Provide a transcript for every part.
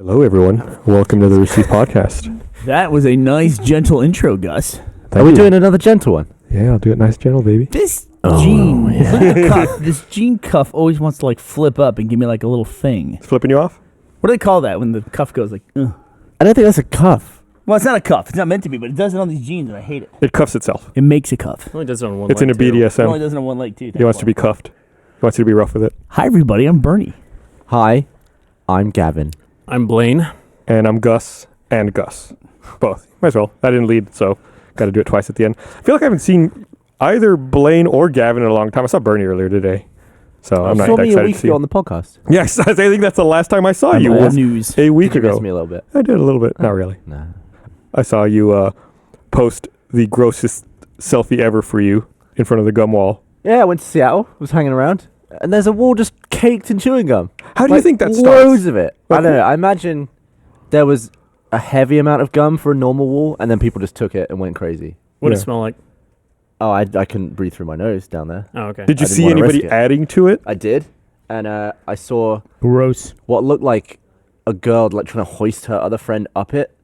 Hello, everyone. Welcome to the Rooster Teeth Podcast. That was a nice, gentle intro, Gus. Are we doing another gentle one? Yeah, I'll do it nice, gentle, baby. This jean, look at the cuff. This jean cuff always wants to like flip up and give me like a little thing. It's flipping you off? What do they call that when the cuff goes like? Ugh. I don't think that's a cuff. Well, it's not a cuff. It's not meant to be, but it does it on these jeans, and I hate it. It cuffs itself. It makes a cuff. It only does it on one It's leg, in a too. It only BDSM. does it on one leg too. He wants to be cuffed. He wants you to be rough with it. Hi, everybody. I'm Burnie. Hi, I'm Gavin. I'm Blaine. And I'm Gus and Gus. Both. Might as well. I didn't lead, so got to do it twice at the end. I feel like I haven't seen either Blaine or Gavin in a long time. I saw Burnie earlier today. So I'm not saw me a excited week to see ago you. on the podcast. Yes, I think that's the last time I saw you. Old Was news. a week Did you ago. miss me a little bit? I did a little bit. Not really. No. I saw you post the grossest selfie ever for you in front of the gum wall. Yeah, I went to Seattle. Was hanging around, and there's a wall just caked in chewing gum. How do you think that Loads starts? of it. Like, I don't know. I imagine there was a heavy amount of gum for a normal wall, and then people just took it and went crazy. What Yeah. does it smell like? Oh, I couldn't breathe through my nose down there. Oh, okay. Did you I didn't see wanna anybody risk it. adding to it? I did, and I saw Gross. what looked like a girl like trying to hoist her other friend up it,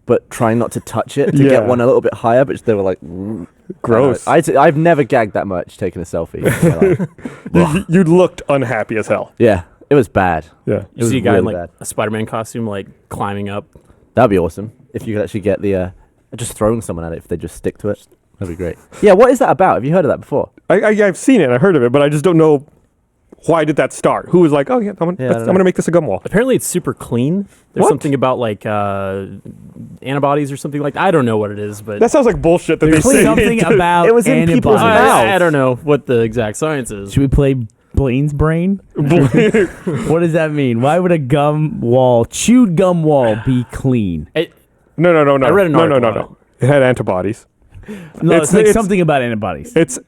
but trying not to touch it to Yeah. get one a little bit higher. But they were like, Gross. I've never gagged that much taking a selfie. You looked unhappy as hell. Yeah, it was bad. Yeah. It You was see a guy in really like bad. a Spider-Man costume, like climbing up. That'd be awesome if you could actually get the just throwing someone at it if they just stick to it. That'd be great. Yeah, what is that about? Have you heard of that before? I've seen it and I heard of it, but I just don't know why did that start. Who was like, oh yeah, I'm I don't gonna know. make this a gum wall. Apparently, it's super clean. There's What? something about like antibodies or something like that. I don't know what it is, but That sounds like bullshit that they There's say. something about It was in people's antibodies. mouths. I don't know what the exact science is. Should we play Blaine's brain? What does that mean? Why would a gum wall, chewed gum wall, be clean? No. I read an article on No. It had antibodies. No, It's- it's like it's- something about antibodies. It's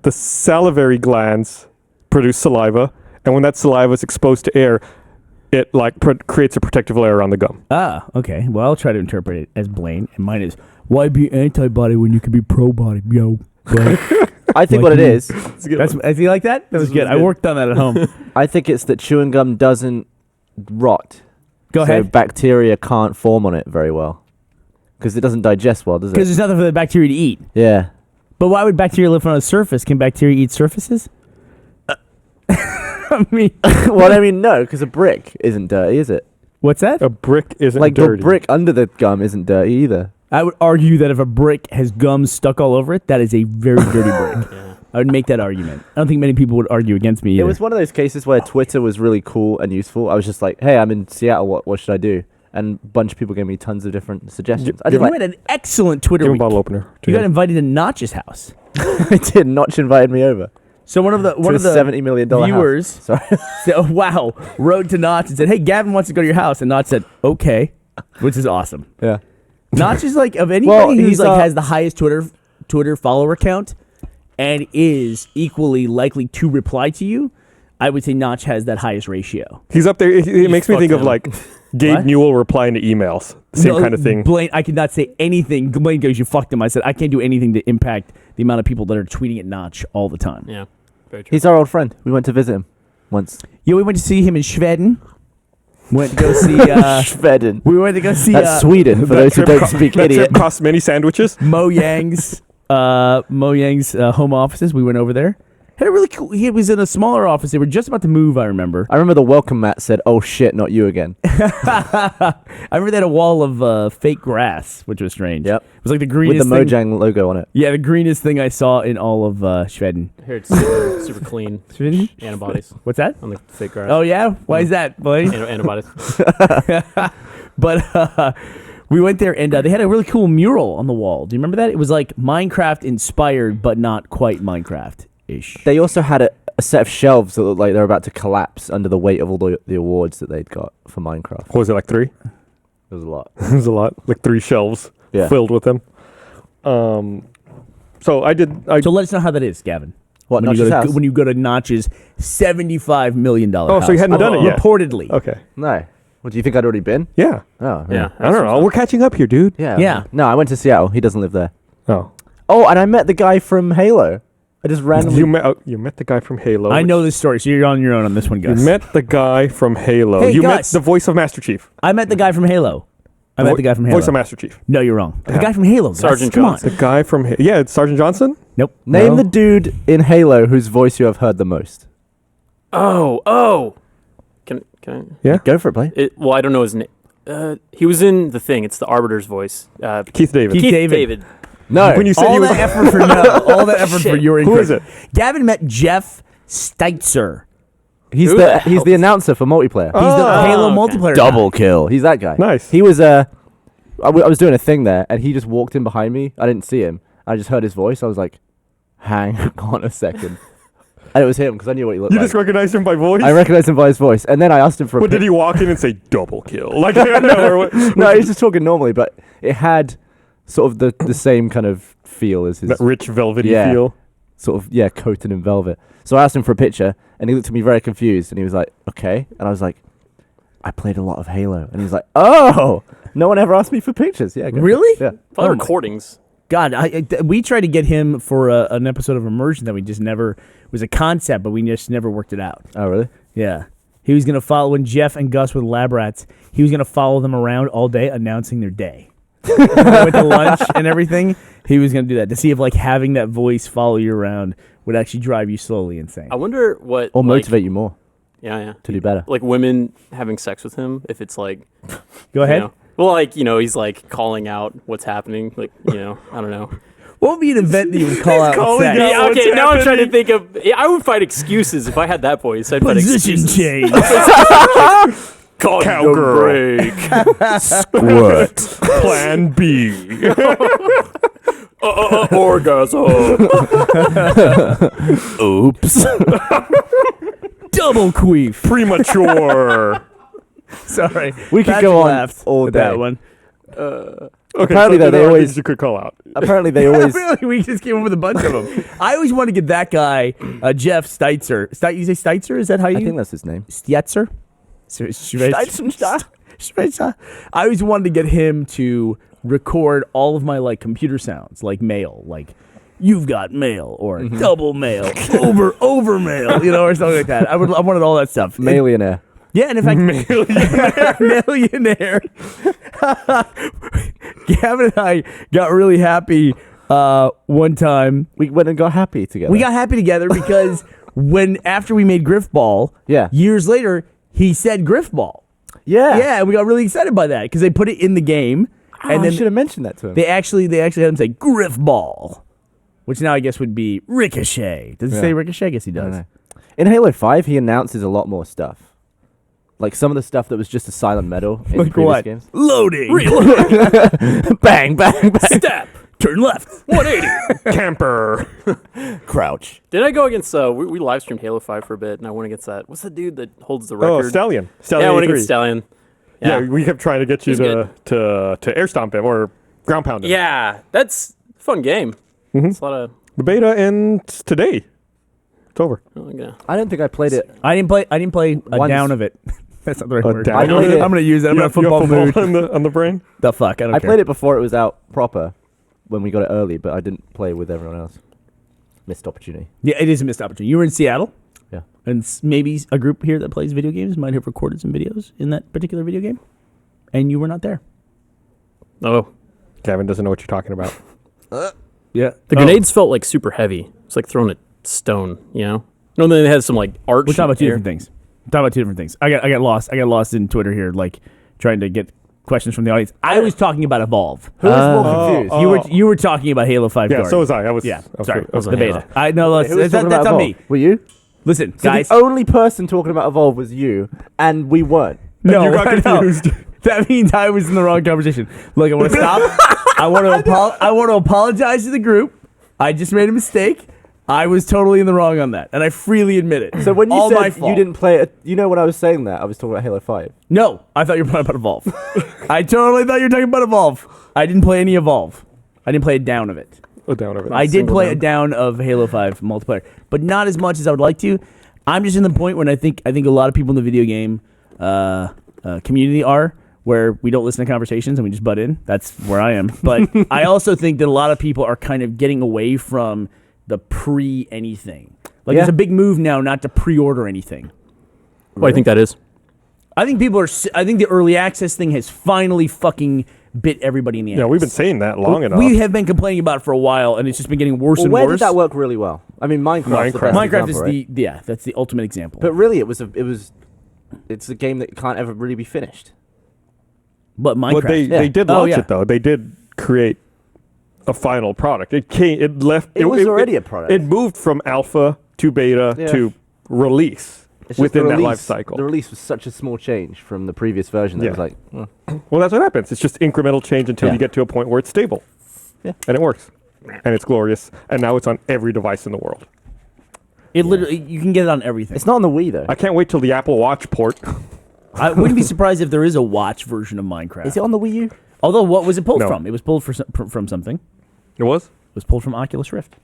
the salivary glands produce saliva, and when that saliva is exposed to air, it like creates a protective layer on the gum. Ah, okay. Well, I'll try to interpret it as Blaine, and mine is, why be antibody when you can be pro-body, yo? Blaine? I think Like what it you. is, That's, I feel like that? That was good. I worked on that at home. I think it's that chewing gum doesn't rot. Go so ahead. bacteria can't form on it very well. Because it doesn't digest well, does Because it? there's nothing for the bacteria to eat. Yeah. But why would bacteria live on a surface? Can bacteria eat surfaces? I mean, Well, I mean, no, because a brick isn't dirty, is it? what's that? A brick isn't Like dirty. the brick under the gum isn't dirty either. I would argue that if a brick has gum stuck all over it, that is a very dirty brick. Yeah. I would make that argument. I don't think many people would argue against me either. It was one of those cases where Twitter was really cool and useful. I was just like, hey, I'm in Seattle. What should I do? And a bunch of people gave me tons of different suggestions. I you did like, had an excellent Twitter Give him a week. bottle opener. You got invited to Notch's house. I did. Notch invited me over. So one of the to a $70 million viewers house. Sorry. said, oh, wow, wrote to Notch and said, hey, Gavin wants to go to your house. And Notch said, okay, which is awesome. Yeah. Notch is like, of anybody Well, who's he's, like has the highest Twitter follower count and is equally likely to reply to you, I would say Notch has that highest ratio. He's up there. It makes me fuck think of him. like Gabe What? Newell replying to emails. Same No, kind of thing. Blaine, I could not say anything. Blaine goes, you fucked him. I said, I can't do anything to impact the amount of people that are tweeting at Notch all the time. Yeah. Very true. He's our old friend. We went to visit him once. Yeah, we went to see him in Schweden. Went to go see, Schweden. we went to go see That's Sweden, for those who don't speak That idiot. trip cost many sandwiches. Mo Yang's home offices. We went over there. Had a really cool. He was in a smaller office. They were just about to move. I remember. I remember the welcome mat said, oh shit, not you again. I remember they had a wall of fake grass, which was strange. Yep. It was like the With greenest the thing. Mojang logo on it. Yeah, the greenest thing I saw in all of Schweden. I heard it's super clean. Schweden? Antibodies What's that? on the fake grass. Oh yeah, why is that, Blaine? Antibodies. But we went there and they had a really cool mural on the wall. Do you remember that? It was like Minecraft inspired, but not quite Minecraft-ish. They also had a set of shelves that looked like they're about to collapse under the weight of all the awards that they'd got for Minecraft. What was it, like 3? It was a lot. It was a lot. Like 3 shelves Yeah. filled with them. So I did. So let us know how that is, Gavin. What, when you, Notch's go to, house? when you go to Notch's $75 million Oh, house. so you hadn't done it yet. Reportedly. Okay. No. What, do you think I'd already been? Yeah. Oh, Yeah. I don't know. We're catching up here, dude. Yeah. Yeah. No, I went to Seattle. He doesn't live there. Oh. Oh, and I met the guy from Halo. I just randomly. You met the guy from Halo. I know this story, so you're on your own on this one, Gus. You met the guy from Halo. Hey, you met Gus. the voice of Master Chief. I met the guy from Halo. Voice of Master Chief. No, you're wrong. The Yeah. guy from Halo. Gus. Sergeant Come on. Johnson. The guy from it's Sergeant Johnson. Nope. Name No. the dude in Halo whose voice you have heard the most. Oh. Can I? Yeah. Go for it, Blaine. Well, I don't know his name. He was in The Thing. It's the Arbiter's voice. Keith David. Keith David. No. When you said All he was that effort for no. All that effort for Shit. your Who is incorrect. Gavin met Jeff Stitzer. he's Who the the he's hell the is- announcer for multiplayer. He's the Oh, Halo okay. multiplayer Double guy. kill. He's that guy. Nice. He was I was doing a thing there, and he just walked in behind me. I didn't see him. I just heard his voice. I was like, "Hang on a second. And it was him because I knew what he looked You like. just recognized him by voice. I recognized him by his voice, and then I asked him for a. But did he walk in and say double kill? Like no, or what? No, he was just talking normally, but it had sort of the same kind of feel as his That rich velvety Yeah. feel. sort of coated in velvet. So I asked him for a picture, and he looked at me very confused, and he was like, "Okay," and I was like, "I played a lot of Halo," and he's like, "Oh, no one ever asked me for pictures." Yeah, go for it. Really? Yeah. Probably Oh my- recordings. God, we tried to get him for an episode of Immersion that we just never it was a concept, but we just never worked it out. Oh, really? Yeah, he was gonna follow when Jeff and Gus were lab rats. He was gonna follow them around all day, announcing their day with the lunch and everything. He was gonna do that to see if like having that voice follow you around would actually drive you slowly insane. I wonder what. Or like- motivate you more Yeah. to do better. Like women having sex with him. If it's like. Go ahead. You know, well, like he's like calling out what's happening. Like I don't know. What would be an event that you would call out? calling sex? out- Yeah, what's okay, now I'm trying to happening? think of. I would find excuses if I had that voice. I'd find Position excuses. change. Call Cowgirl. break. Squirt. Plan B. Orgasm. Oops. Double queef. Premature. Sorry, We could Patrick go on laughed all at that day. one. Okay, Apparently, though, there they are always- things you could call out. Apparently, they always. Really, we just came up with a bunch of them. I always want to get that guy, Jeff Stitzer. You say Stitzer? Is that how you? I think that's his name. Stitzer. Stitzer. I always wanted to get him to record all of my like computer sounds, like mail, like "you've got mail" or "double mail," over mail, or something like that. I wanted all that stuff. Millionaire. Yeah, and in fact, millionaire. Gavin and I got really happy one time. We went and got happy together. We got happy together because after we made Griffball, Yeah. years later, he said Griffball. Yeah. Yeah, and we got really excited by that because they put it in the game, and I then should have mentioned that to him. they actually had him say Griffball, which now I guess would be Ricochet. Does it Yeah. say Ricochet? I guess he I don't does. know. In Halo 5, he announces a lot more stuff. Like some of the stuff that was just a silent medal in Like previous what? games. Loading. Bang, bang, bang. Step. Turn left. 180. Camper. Crouch. Did I go against? We live streamed Halo 5 for a bit, and I went against that. What's the dude that holds the Oh, record? Stallion. Yeah, I Stallion went 83. against Stallion. Yeah, we kept trying to get you He's good. to air stomp him or ground pound him. Yeah, that's a fun game. It's a lot of. The beta ends today. It's over. Oh, yeah. I don't think I played it. I didn't play a Once- down of it. That's not the right A word. down I'm of it? gonna use it. I'm in a You have football mood. on the brain. The fuck? I don't I care. played it before it was out proper when we got it early, but I didn't play with everyone else. Missed opportunity. Yeah, it is a missed opportunity. You were in Seattle, Yeah. and maybe a group here that plays video games might have recorded some videos in that particular video game, and you were not there. Oh, Gavin doesn't know what you're talking about. Yeah. the grenades felt like super heavy. It's like throwing a stone. No, then they had some like arch. We're talking about two here. different things. Talking about two different things. I got lost. I got lost in Twitter here, like trying to get questions from the audience. I was talking about Evolve. Who was more confused? You were talking about Halo 5 Yeah, Guardian. so was I. I was. Yeah, I was sorry. I was The Halo. beta. I know Who was talking that's about on me. Evolve? Were you? Listen, So guys. the only person talking about Evolve was you, and we weren't. No, you got I know. confused. That means I was in the wrong conversation. Look, I want to stop. I want to apologize to the group. I just made a mistake. I was totally in the wrong on that, and I freely admit it. So when you All my said fault. you didn't play it, when I was saying that, I was talking about Halo 5. No, I thought you were talking about Evolve. I totally thought you were talking about Evolve. I didn't play any Evolve. I didn't play a down of it. Oh, down of it. I did single play down. a down of Halo 5 multiplayer, but not as much as I would like to. I'm just in the point when I think a lot of people in the video game community are, where we don't listen to conversations and we just butt in. That's where I am. But I also think that a lot of people are kind of getting away from the pre-anything. Like, it's a big move now not to pre-order anything. What do you think that is? I think I think the early access thing has finally fucking bit everybody in the ass. Yeah, we've been saying that long enough. We have been complaining about it for a while, and it's just been getting worse and where worse. did that work really well? I mean, Minecraft. Minecraft is right? that's the ultimate example. But really, it's a game that can't ever really be finished. But Minecraft, they did launch it though. They did create a final product. It was already a product. It moved from alpha to beta to release within that life cycle. The release was such a small change from the previous version that was like, well, that's what happens. It's just incremental change until you get to a point where it's stable. Yeah. And it works. And it's glorious. And now it's on every device in the world. It literally, you can get it on everything. It's not on the Wii though. I can't wait till the Apple Watch port. I wouldn't be surprised if there is a watch version of Minecraft. Is it on the Wii U? Although, what was it pulled No. from? It was pulled from something. It was? It was pulled from Oculus Rift.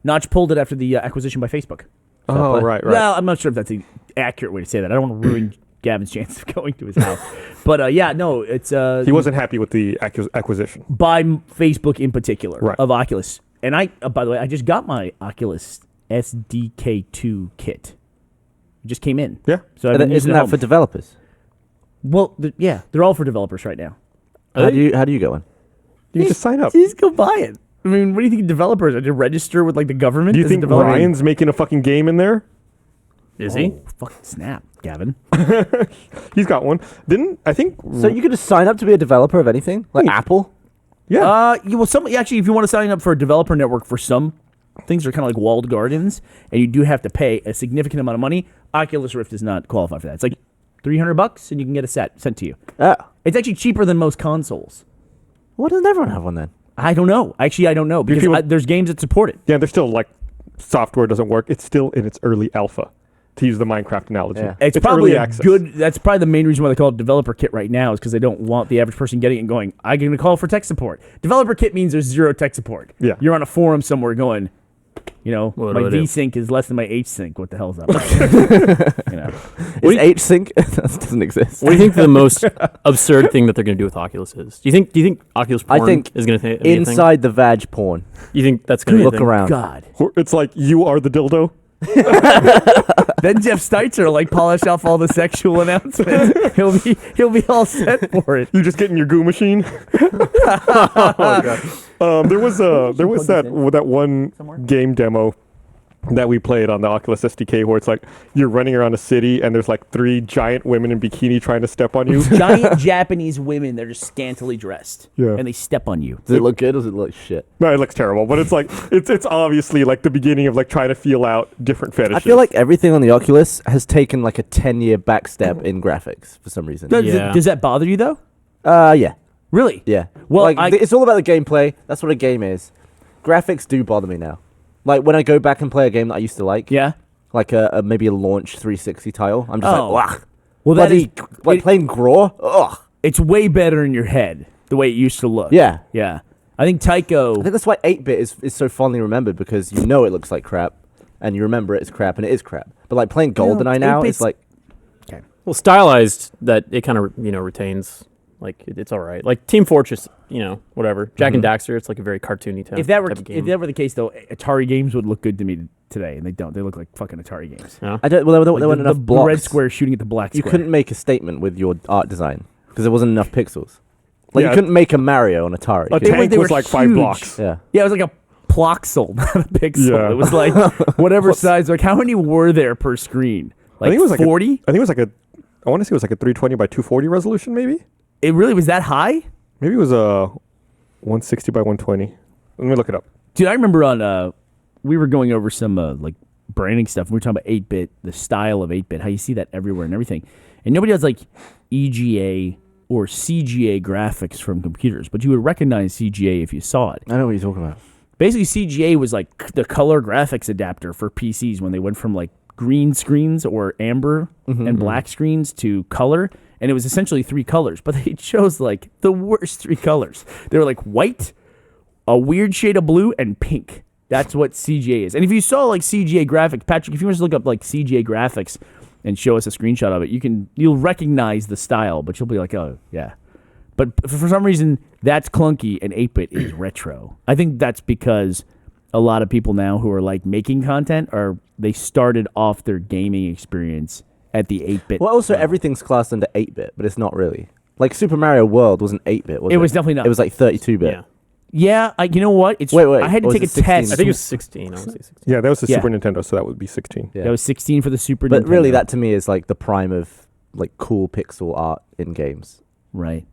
Notch pulled it after the acquisition by Facebook. Oh, right. Well, I'm not sure if that's the accurate way to say that. I don't want to ruin Gavin's chance of going to his house. But it's... He wasn't happy with the acquisition. by Facebook in particular, Right. of Oculus. And by the way, I just got my Oculus SDK2 kit. It just came in. Yeah. So I've been Isn't using it that at home. for developers? Well, they're all for developers right now. How do you get one? You just sign up. You just go buy it. I mean, what do you think developers are to register with like the government? Do you as a think developer? Ryan's making a fucking game in there? Is he? Fucking snap, Gavin. He's got one. I think... So you could just sign up to be a developer of anything, like Apple. Yeah. Actually, if you want to sign up for a developer network for some things, are kind of like walled gardens, and you do have to pay a significant amount of money. Oculus Rift does not qualify for that. It's like $300, and you can get a set sent to you. Oh. It's actually cheaper than most consoles. Why doesn't everyone have one then? I don't know. Actually, I don't know because there's games that support it. Yeah, there's still like software doesn't work. It's still in its early alpha, to use the Minecraft analogy. Yeah. It's probably early a access. good. That's probably the main reason why they call it developer kit right now is because they don't want the average person getting it and going, I'm going to call for tech support. Developer kit means there's zero tech support. Yeah. You're on a forum somewhere going, What my do I do? V-Sync is less than my H-Sync. What the hell's up? Is H-Sync? That doesn't exist. What do you think the most absurd thing that they're going to do with Oculus is? Do you think Oculus porn I think is going to be a thing? inside the vag porn. You think that's going to be a Look thing? around. God. It's like you are the dildo. Then Jeff Stitzer will like polish off all the sexual announcements. He'll be all set for it. You just get in your goo machine. There was that one game demo that we played on the Oculus SDK where it's like you're running around a city and there's like 3 giant women in bikini trying to step on you. Giant Japanese women, they're just scantily dressed. Yeah. And they step on you. Does it look good or does it look shit? No, it looks terrible, but it's like it's obviously like the beginning of like trying to feel out different fetishes. I feel like everything on the Oculus has taken like a 10-year backstep in graphics for some reason. Does that bother you though? Yeah. Really? Yeah. Well, like, it's all about the gameplay. That's what a game is. Graphics do bother me now. Like when I go back and play a game that I used to like. Yeah. Like maybe a launch 360 title. I'm just Oh. like, wow. Well, that is playing Graw. Ugh. it's way better in your head the way it used to look. Yeah. Yeah. I think Tycho. I think that's why 8-bit is so fondly remembered because you know it looks like crap and you remember it as crap and it is crap. But like playing GoldenEye now, 8-bit's it's like Well, stylized, that it kind of retains. Like it's all right. Like Team Fortress, whatever. Jack and Daxter, it's like a very cartoony type. If that were type of game. the case though, Atari games would look good to me today, and they don't. They look like fucking Atari games. Yeah. I don't. Well, there Like weren't enough the blocks. red square shooting at the black You square. couldn't make a statement with your art design because there wasn't enough pixels. Like Yeah. you couldn't make a Mario on Atari. a could you? tank they was were like 5 huge. blocks. Yeah. Yeah, it was like a ploxel, not a pixel. Yeah. It was like whatever size. Like how many were there per screen? Like I think it was like 40. I think it was like I want to say it was like a 320 by 240 resolution, maybe. It really was that high, Maybe it was a 160 by 120. Let me look it up. dude. I remember on we were going over some like branding stuff. We were talking about 8-bit, the style of 8-bit, how you see that everywhere and everything. And nobody does like EGA or CGA graphics from computers, but you would recognize CGA if you saw it. I know what you're talking about. Basically, CGA was like the color graphics adapter for PCs when they went from like green screens or amber and black screens to color. And it was essentially 3 colors, but they chose like the worst 3 colors. They were like white, a weird shade of blue, and pink. That's what CGA is. And if you saw like CGA graphics, Patrick, if you want to look up like CGA graphics and show us a screenshot of it, you'll recognize the style, but you'll be like, oh yeah. But for some reason, that's clunky and 8-bit is retro. I think that's because a lot of people now who are like making content they started off their gaming experience at the 8-bit. Well, also everything's classed under 8-bit, but it's not really. Like Super Mario World wasn't 8-bit, was it? It was definitely not. It was like 32-bit. Yeah. Yeah, you know what? Wait, I had to or take a is it 16? test. I think it was 16. I want to say 16. Yeah, that was the Yeah. Super Nintendo, so that would be 16. Yeah. That was 16 for the Super But Nintendo. really, that to me is like the prime of like cool pixel art in games. Right.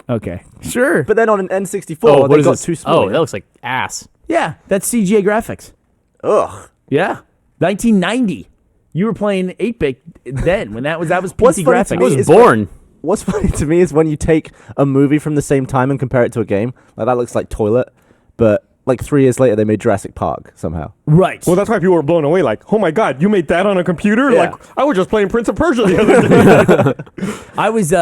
Okay. Sure. But then on an N64, what they is got this? too small. Oh, that looks like ass. Yeah, that's CGA graphics. Ugh. Yeah. 1990. You were playing 8-bit then when that was What's PC funny to graphics. me I was is born. What's funny to me is when you take a movie from the same time and compare it to a game, like that looks like Toilet, but like 3 years later they made Jurassic Park somehow. Right. Well, that's why people were blown away. Like, oh my God, you made that on a computer? Yeah. Like, I was just playing Prince of Persia the other day. I was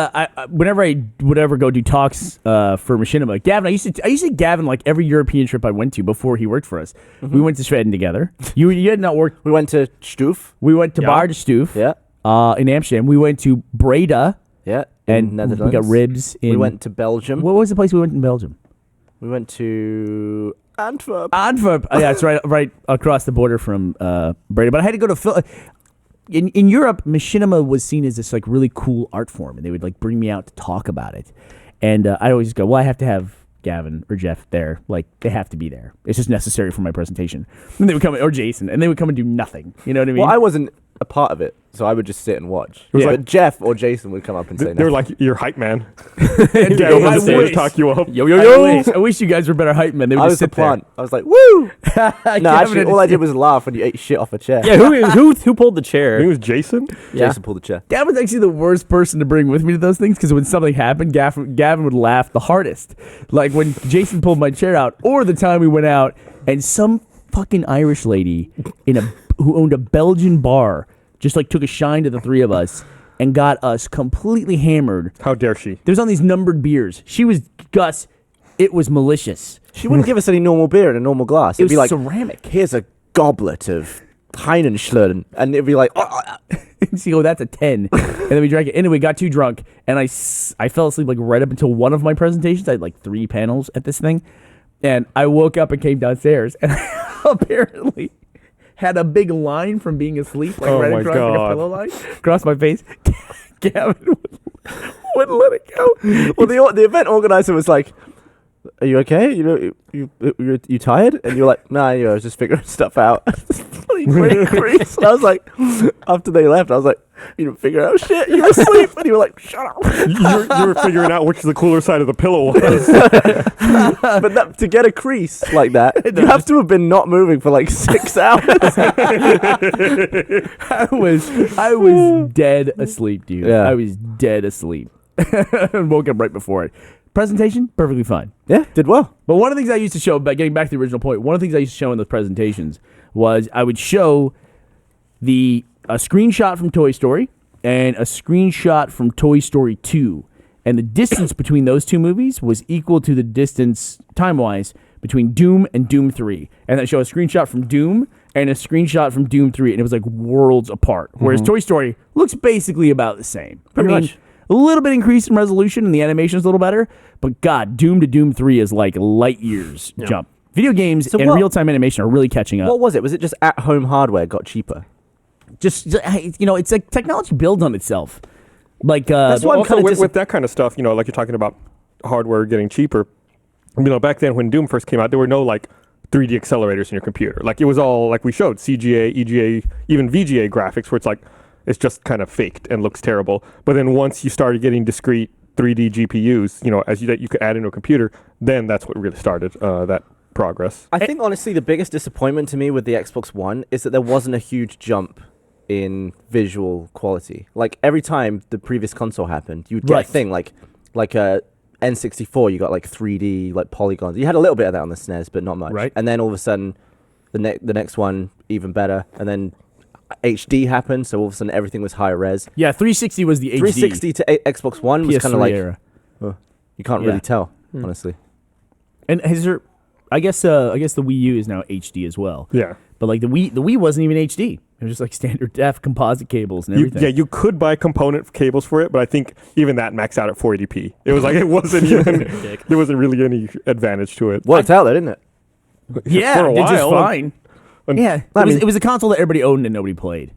whenever I would ever go do talks for Machinima, Gavin. I used to Gavin like every European trip I went to before he worked for us. Mm-hmm. We went to Schweden together. You had not worked. We went to Stuf. We went to Yeah. Bar de Stoof. Yeah. In Amsterdam. We went to Breda Yeah. and in Netherlands. we got ribs. We went to Belgium. What was the place we went in Belgium? We went to Antwerp. Antwerp. Yeah, it's right across the border from Breda. But I had to go to in Europe. Machinima was seen as this like really cool art form, and they would like bring me out to talk about it. And I always go, well, I have to have Gavin or Jeff there. Like they have to be there. It's just necessary for my presentation. And they would come, or Jason, and they would come and do nothing. You know what I mean? Well, I wasn't a part of it, so I would just sit and watch. was But like- Jeff or Jason would come up and say They were nothing. like, your hype man. Dude, Yeah, I on the stage wish. talk you up. Yo, yo, yo. I wish you guys were better hype men. They would I just was the sit there. plant. I was like, woo! Gavin No, actually, had to all I sit- did was laugh when you ate shit off a chair. Yeah, who pulled the I think it chair? was Jason. Yeah. Jason pulled the chair. Gavin's actually the worst person to bring with me to those things because when something happened, Gavin would laugh the hardest. Like when Jason pulled my chair out, or the time we went out and some fucking Irish lady who owned a Belgian bar just like took a shine to the three of us and got us completely hammered. How dare she? There was on these numbered beers. She was Gus. It was malicious. She wouldn't give us any normal beer in a normal glass. It It'd was be like, ceramic. here's a goblet of Heinenschlern. And it'd be like, And she go, that's a 10. And then we drank it. And then we got too drunk. And I fell asleep like right up until one of my presentations. I had like 3 panels at this thing. And I woke up and came downstairs. And I apparently had a big line from being asleep. Like Oh right my across like a God. pillow line. Across my face. Gavin wouldn't let it go. well, the event organizer was like, are you okay? You tired? And you're like, nah, I was just figuring stuff out. Bloody great crease. And I was like, after they left, I was like, you didn't figure out shit. You were asleep. And you were like, shut up. You were figuring out which the cooler side of the pillow was. But to get a crease like that, you have to have been not moving for like 6 hours. I was dead asleep, dude. Yeah. I was dead asleep. And woke up right before it. Presentation, perfectly fine. Yeah, did well. But one of the things I used to show, getting back to the original point, one of the things I used to show in those presentations was I would show a screenshot from Toy Story and a screenshot from Toy Story 2. And the distance between those two movies was equal to the distance, time-wise, between Doom and Doom 3. And I show a screenshot from Doom and a screenshot from Doom 3, and it was like worlds apart. Whereas Toy Story looks basically about the same. Pretty much. A little bit increase in resolution and the animation is a little better, but God, Doom to Doom 3 is like light years jump. Video games So and what- real-time animation are really catching up. What was it? Was it just at-home hardware got cheaper? It's like technology builds on itself. Like That's why I'm Also, kinda with that kind of stuff, like you're talking about hardware getting cheaper. Back then when Doom first came out, there were no like 3D accelerators in your computer. Like it was all like we showed CGA, EGA, even VGA graphics, where it's like it's just kind of faked and looks terrible. But then once you started getting discrete 3D GPUs, that you could add into a computer, then that's what really started that progress. I think honestly the biggest disappointment to me with the Xbox One is that there wasn't a huge jump in visual quality. Like every time the previous console happened, you'd get Right. a thing like a N64, you got like 3D like polygons. You had a little bit of that on the SNES, but not much. Right. And then all of a sudden the next one even better, and then HD happened, so all of a sudden everything was higher res. yeah, 360 was the HD 360 to Xbox One was kind PS3 of like era. you can't Yeah. really tell, honestly. And has there? I guess the Wii U is now HD as well. Yeah. But like the Wii wasn't even HD. It was just like standard def composite cables and everything. You could buy component cables for it, but I think even that maxed out at 480p. It was like it wasn't even there wasn't really any advantage to it. Worked out though, didn't it? Yeah, for a did just while. fine. And- Yeah, I mean- it was a console that everybody owned and nobody played.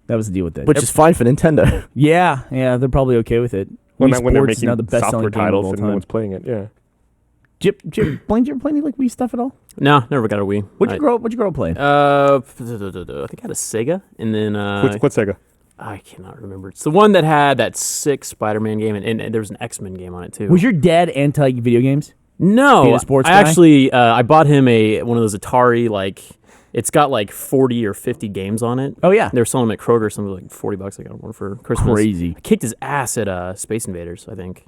That was the deal with it. Which is fine for Nintendo. yeah, they're probably okay with it. When, Wii when they're Sports is making now the best software selling game of titles all and no time. one's playing it, yeah. Blaine, did you ever play any like Wii stuff at all? No, never got a Wii. What'd you grow up playing? I think I had a Sega, and then What Sega? I cannot remember. It's the one that had that sick Spider-Man game, and there was an X-Men game on it too. Was your dad anti-video games? No, Being a sports I guy? actually I bought him one of those Atari like. It's got like 40 or 50 games on it. Oh yeah, They were selling them at Kroger, something like $40. I got one for Christmas. crazy. I kicked his ass at Space Invaders, I think.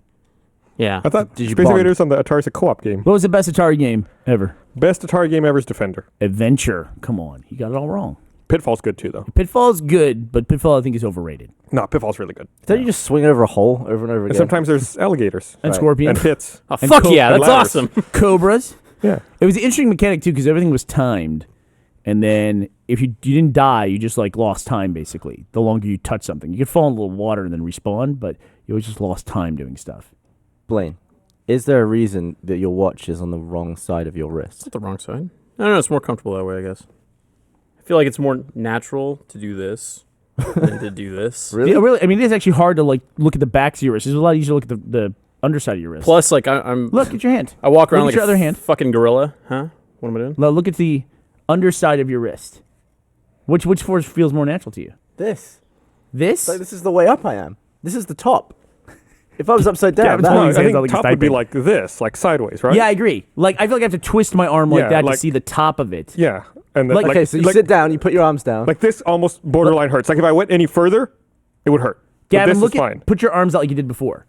Yeah. I thought Did you Space bond? Invaders on the Atari is a co-op game. What was the best Atari game ever? Best Atari game ever is Defender. Adventure. Come on, you got it all wrong. Pitfall's good too, though. Pitfall's good, but Pitfall I think is overrated. No, Pitfall's really good. Don't you just swing over a hole over and over And again? sometimes there's alligators And Right. Scorpion. and pits. Oh, And fuck co- yeah, and that's ladders. awesome. Cobras. Yeah. It was an interesting mechanic too because everything was timed, and then if you didn't die, you just like lost time basically. The longer you touch something, you could fall in a little water and then respawn, but you always just lost time doing stuff. Blaine, is there a reason that your watch is on the wrong side of your wrist? It's the wrong side. I don't know, it's more comfortable that way, I guess. I feel like it's more natural to do this than to do this. Really? Yeah, really. I mean, it is actually hard to like look at the backs of your wrist. It's a lot easier to look at the underside of your wrist. Plus, like I'm look at your hand. I walk around look like at your other hand. fucking gorilla. Huh? What am I doing? Now look at the underside of your wrist. Which force feels more natural to you? This. This? Like, this is the way up I am. This is the top. If I was upside down, Gavin's that pulling No, I his would hands think out like a top would be stipend. like this, like sideways, right? Yeah, I agree. Like I feel like I have to twist my arm like Yeah, that to like- see the top of it. Yeah. And then, Like- Okay, so you like, sit down, you put your arms down. like this almost borderline hurts. Like if I went any further, it would hurt. But Gavin, this look is at fine. put your arms out like you did before.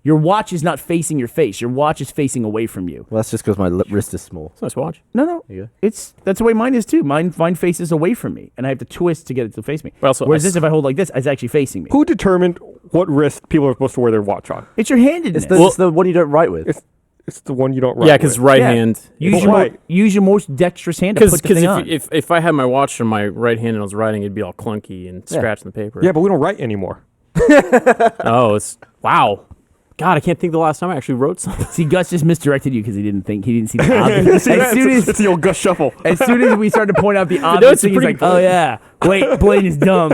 Your watch is not facing your face. Your watch is facing away from you. Well, that's just because my wrist is small. It's a nice watch. No. There you go. That's the way mine is too. Mine faces away from me, and I have to twist to get it to face me. But also, Whereas I this, if I hold like this, it's actually facing me. Who determined what wrist people are supposed to wear their watch on? It's your handedness. It's the one you don't write with. It's the one you don't write Yeah, because with. right Yeah. hand. use, But your why? use your most dexterous hand to Because put the thing on. if I had my watch on my right hand and I was writing, it'd be all clunky and Yeah. scratching the paper. Yeah, but we don't write anymore. Oh, it's wow. God, I can't think the last time I actually wrote something. See, Gus just misdirected you because he didn't see the obvious. See, as, soon it's as, the old Gus Shuffle. as soon as we started to point out the no, obvious it's thing, he's pretty like, "Oh yeah, wait, Blaine is dumb."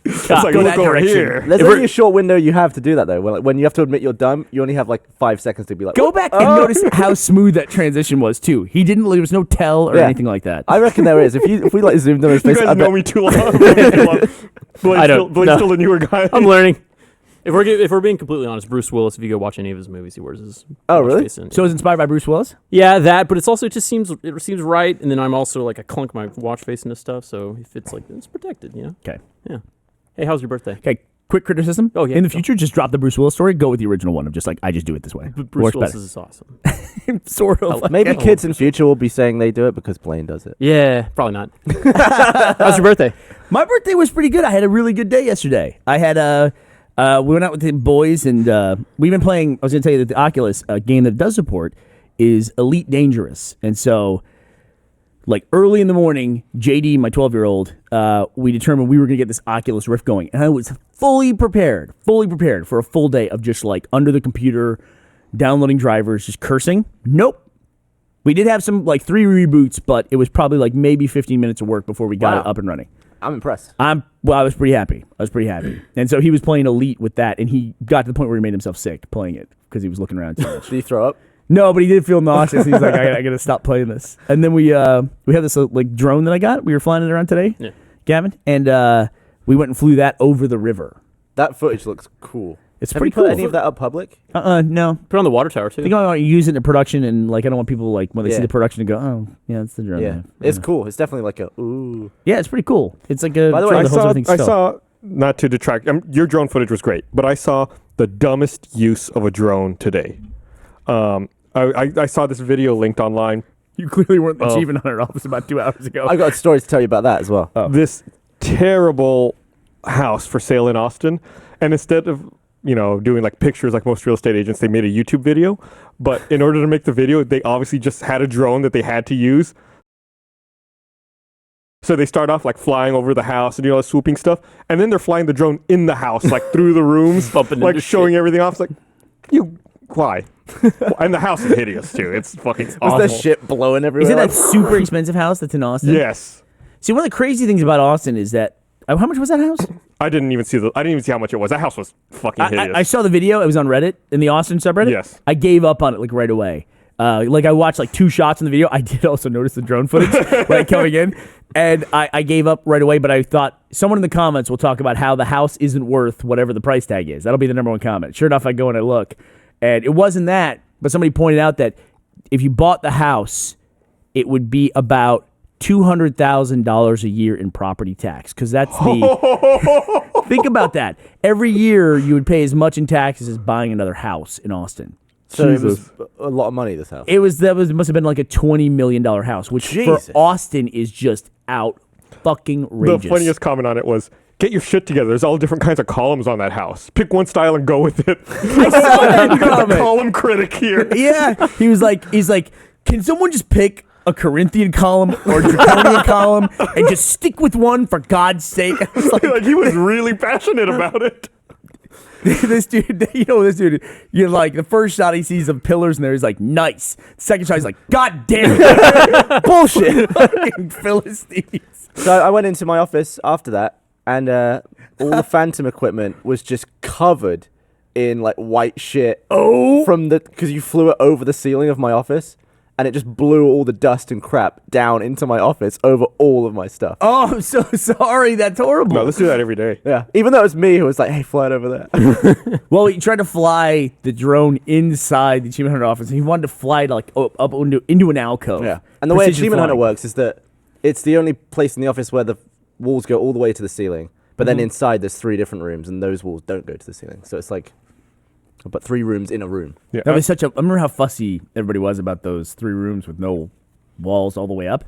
It's like, go look that over direction. here. There's If only we're- a short window you have to do that, though. When you have to admit you're dumb, you only have like 5 seconds to be like, Go back and notice how smooth that transition was too. He didn't. There was no tell or Yeah. anything like that. I reckon there is. If we like zoomed on his You face, I guys bet know me too long. Blaine's I don't- Blaine's no. still the newer guy. I'm learning. If we're being completely honest, Bruce Willis, if you go watch any of his movies, he wears his Oh, watch really? face in. So it's inspired by Bruce Willis. Yeah, that, but it's also, it seems right, and then I'm also like, I clunk my watch face into stuff, so if it's like, it's protected, you know? Okay. Yeah. Hey, how's your birthday? Okay. Quick criticism. Oh, yeah, In the go. future, just drop the Bruce Willis story. Go with the original one of just like I just do it this way. Bruce Works Willis better. is awesome. Sort of. maybe Okay. kids in future will be saying they do it because Blaine does it. Yeah, probably not. How's your birthday? My birthday was pretty good. I had a really good day yesterday. I had we went out with the boys and we've been playing. I was going to tell you that the Oculus game that it does support is Elite Dangerous, and so like early in the morning, JD, my 12-year-old, we determined we were going to get this Oculus Rift going, and I was fully prepared for a full day of just like under the computer, downloading drivers, just cursing. Nope. We did have some like 3 reboots, but it was probably like maybe 15 minutes of work before we got Wow. it up and running. I'm impressed. I was pretty happy. And so he was playing Elite with that, and he got to the point where he made himself sick playing it because he was looking around too much. Do you throw up? No, but he did feel nauseous. He's like, I gotta stop playing this. And then we have this like drone that I got. We were flying it around today, Yeah. Gavin, and we went and flew that over the river. That footage looks cool. It's Have pretty you put cool. any of that up public? No. Put on the water tower, too. I think I want to use it in production, and like I don't want people like when they see Yeah. the production to go, oh yeah, it's the drone. Yeah. It's cool. It's definitely like a ooh. Yeah, it's pretty cool. It's like a By the way, drone that holds I everything still. saw, not to detract, your drone footage was great, but I saw the dumbest use of a drone today. I saw this video linked online. You clearly weren't Oh. achieving on our office about 2 hours ago. I got a story to tell you about that as well. This terrible house for sale in Austin, and instead of doing like pictures like most real estate agents, they made a YouTube video. But in order to make the video, they obviously just had a drone that they had to use. So they start off like flying over the house and swooping stuff, and then they're flying the drone in the house, like through the rooms, Bumping like into showing shit. everything off. It's like, you why? And the house is hideous too. It's fucking awful. Was there shit blowing everywhere? Is it that super expensive house that's in Austin? Yes. See, one of the crazy things about Austin is that how much was that house? I didn't even see how much it was. That house was fucking hideous. I saw the video. It was on Reddit in the Austin subreddit. Yes. I gave up on it like right away. Like I watched like 2 shots in the video. I did also notice the drone footage like coming in, and I gave up right away. But I thought someone in the comments will talk about how the house isn't worth whatever the price tag is. That'll be the number 1 comment. Sure enough, I go and I look, and it wasn't that. But somebody pointed out that if you bought the house, it would be about $200,000 a year in property tax, because that's the think about that. Every year you would pay as much in taxes as buying another house in Austin. So it was a lot of money, this house. It must have been like a $20 million house, which Jesus. for Austin is just out fucking outrageous. The funniest comment on it was, "Get your shit together. There's all different kinds of columns on that house. Pick one style and go with it." I saw that comment. Column critic here. Yeah, he's like, can someone just pick a Corinthian column or a Draconian column and just stick with one for God's sake? I was Like he was really passionate about it. this dude, you're like, the first shot he sees of pillars in there, he's like, nice. Second shot, he's like, God damn it. Bullshit. Fucking Philistines. So I went into my office after that, and all the Phantom equipment was just covered in like white shit. Oh. Because you flew it over the ceiling of my office, and it just blew all the dust and crap down into my office over all of my stuff. Oh, I'm so sorry. That's horrible. No, let's do that every day. Yeah, even though it was me who was like, "Hey, fly it over there." Well, he tried to fly the drone inside the Achievement Hunter office, and he wanted to fly it like up into an alcove. Yeah, and the way Precision Achievement Hunter flying. works is that it's the only place in the office where the walls go all the way to the ceiling, but then inside there's 3 different rooms, and those walls don't go to the ceiling. So it's like, but 3 rooms in a room. Yeah. That was I remember how fussy everybody was about those 3 rooms with no walls all the way up.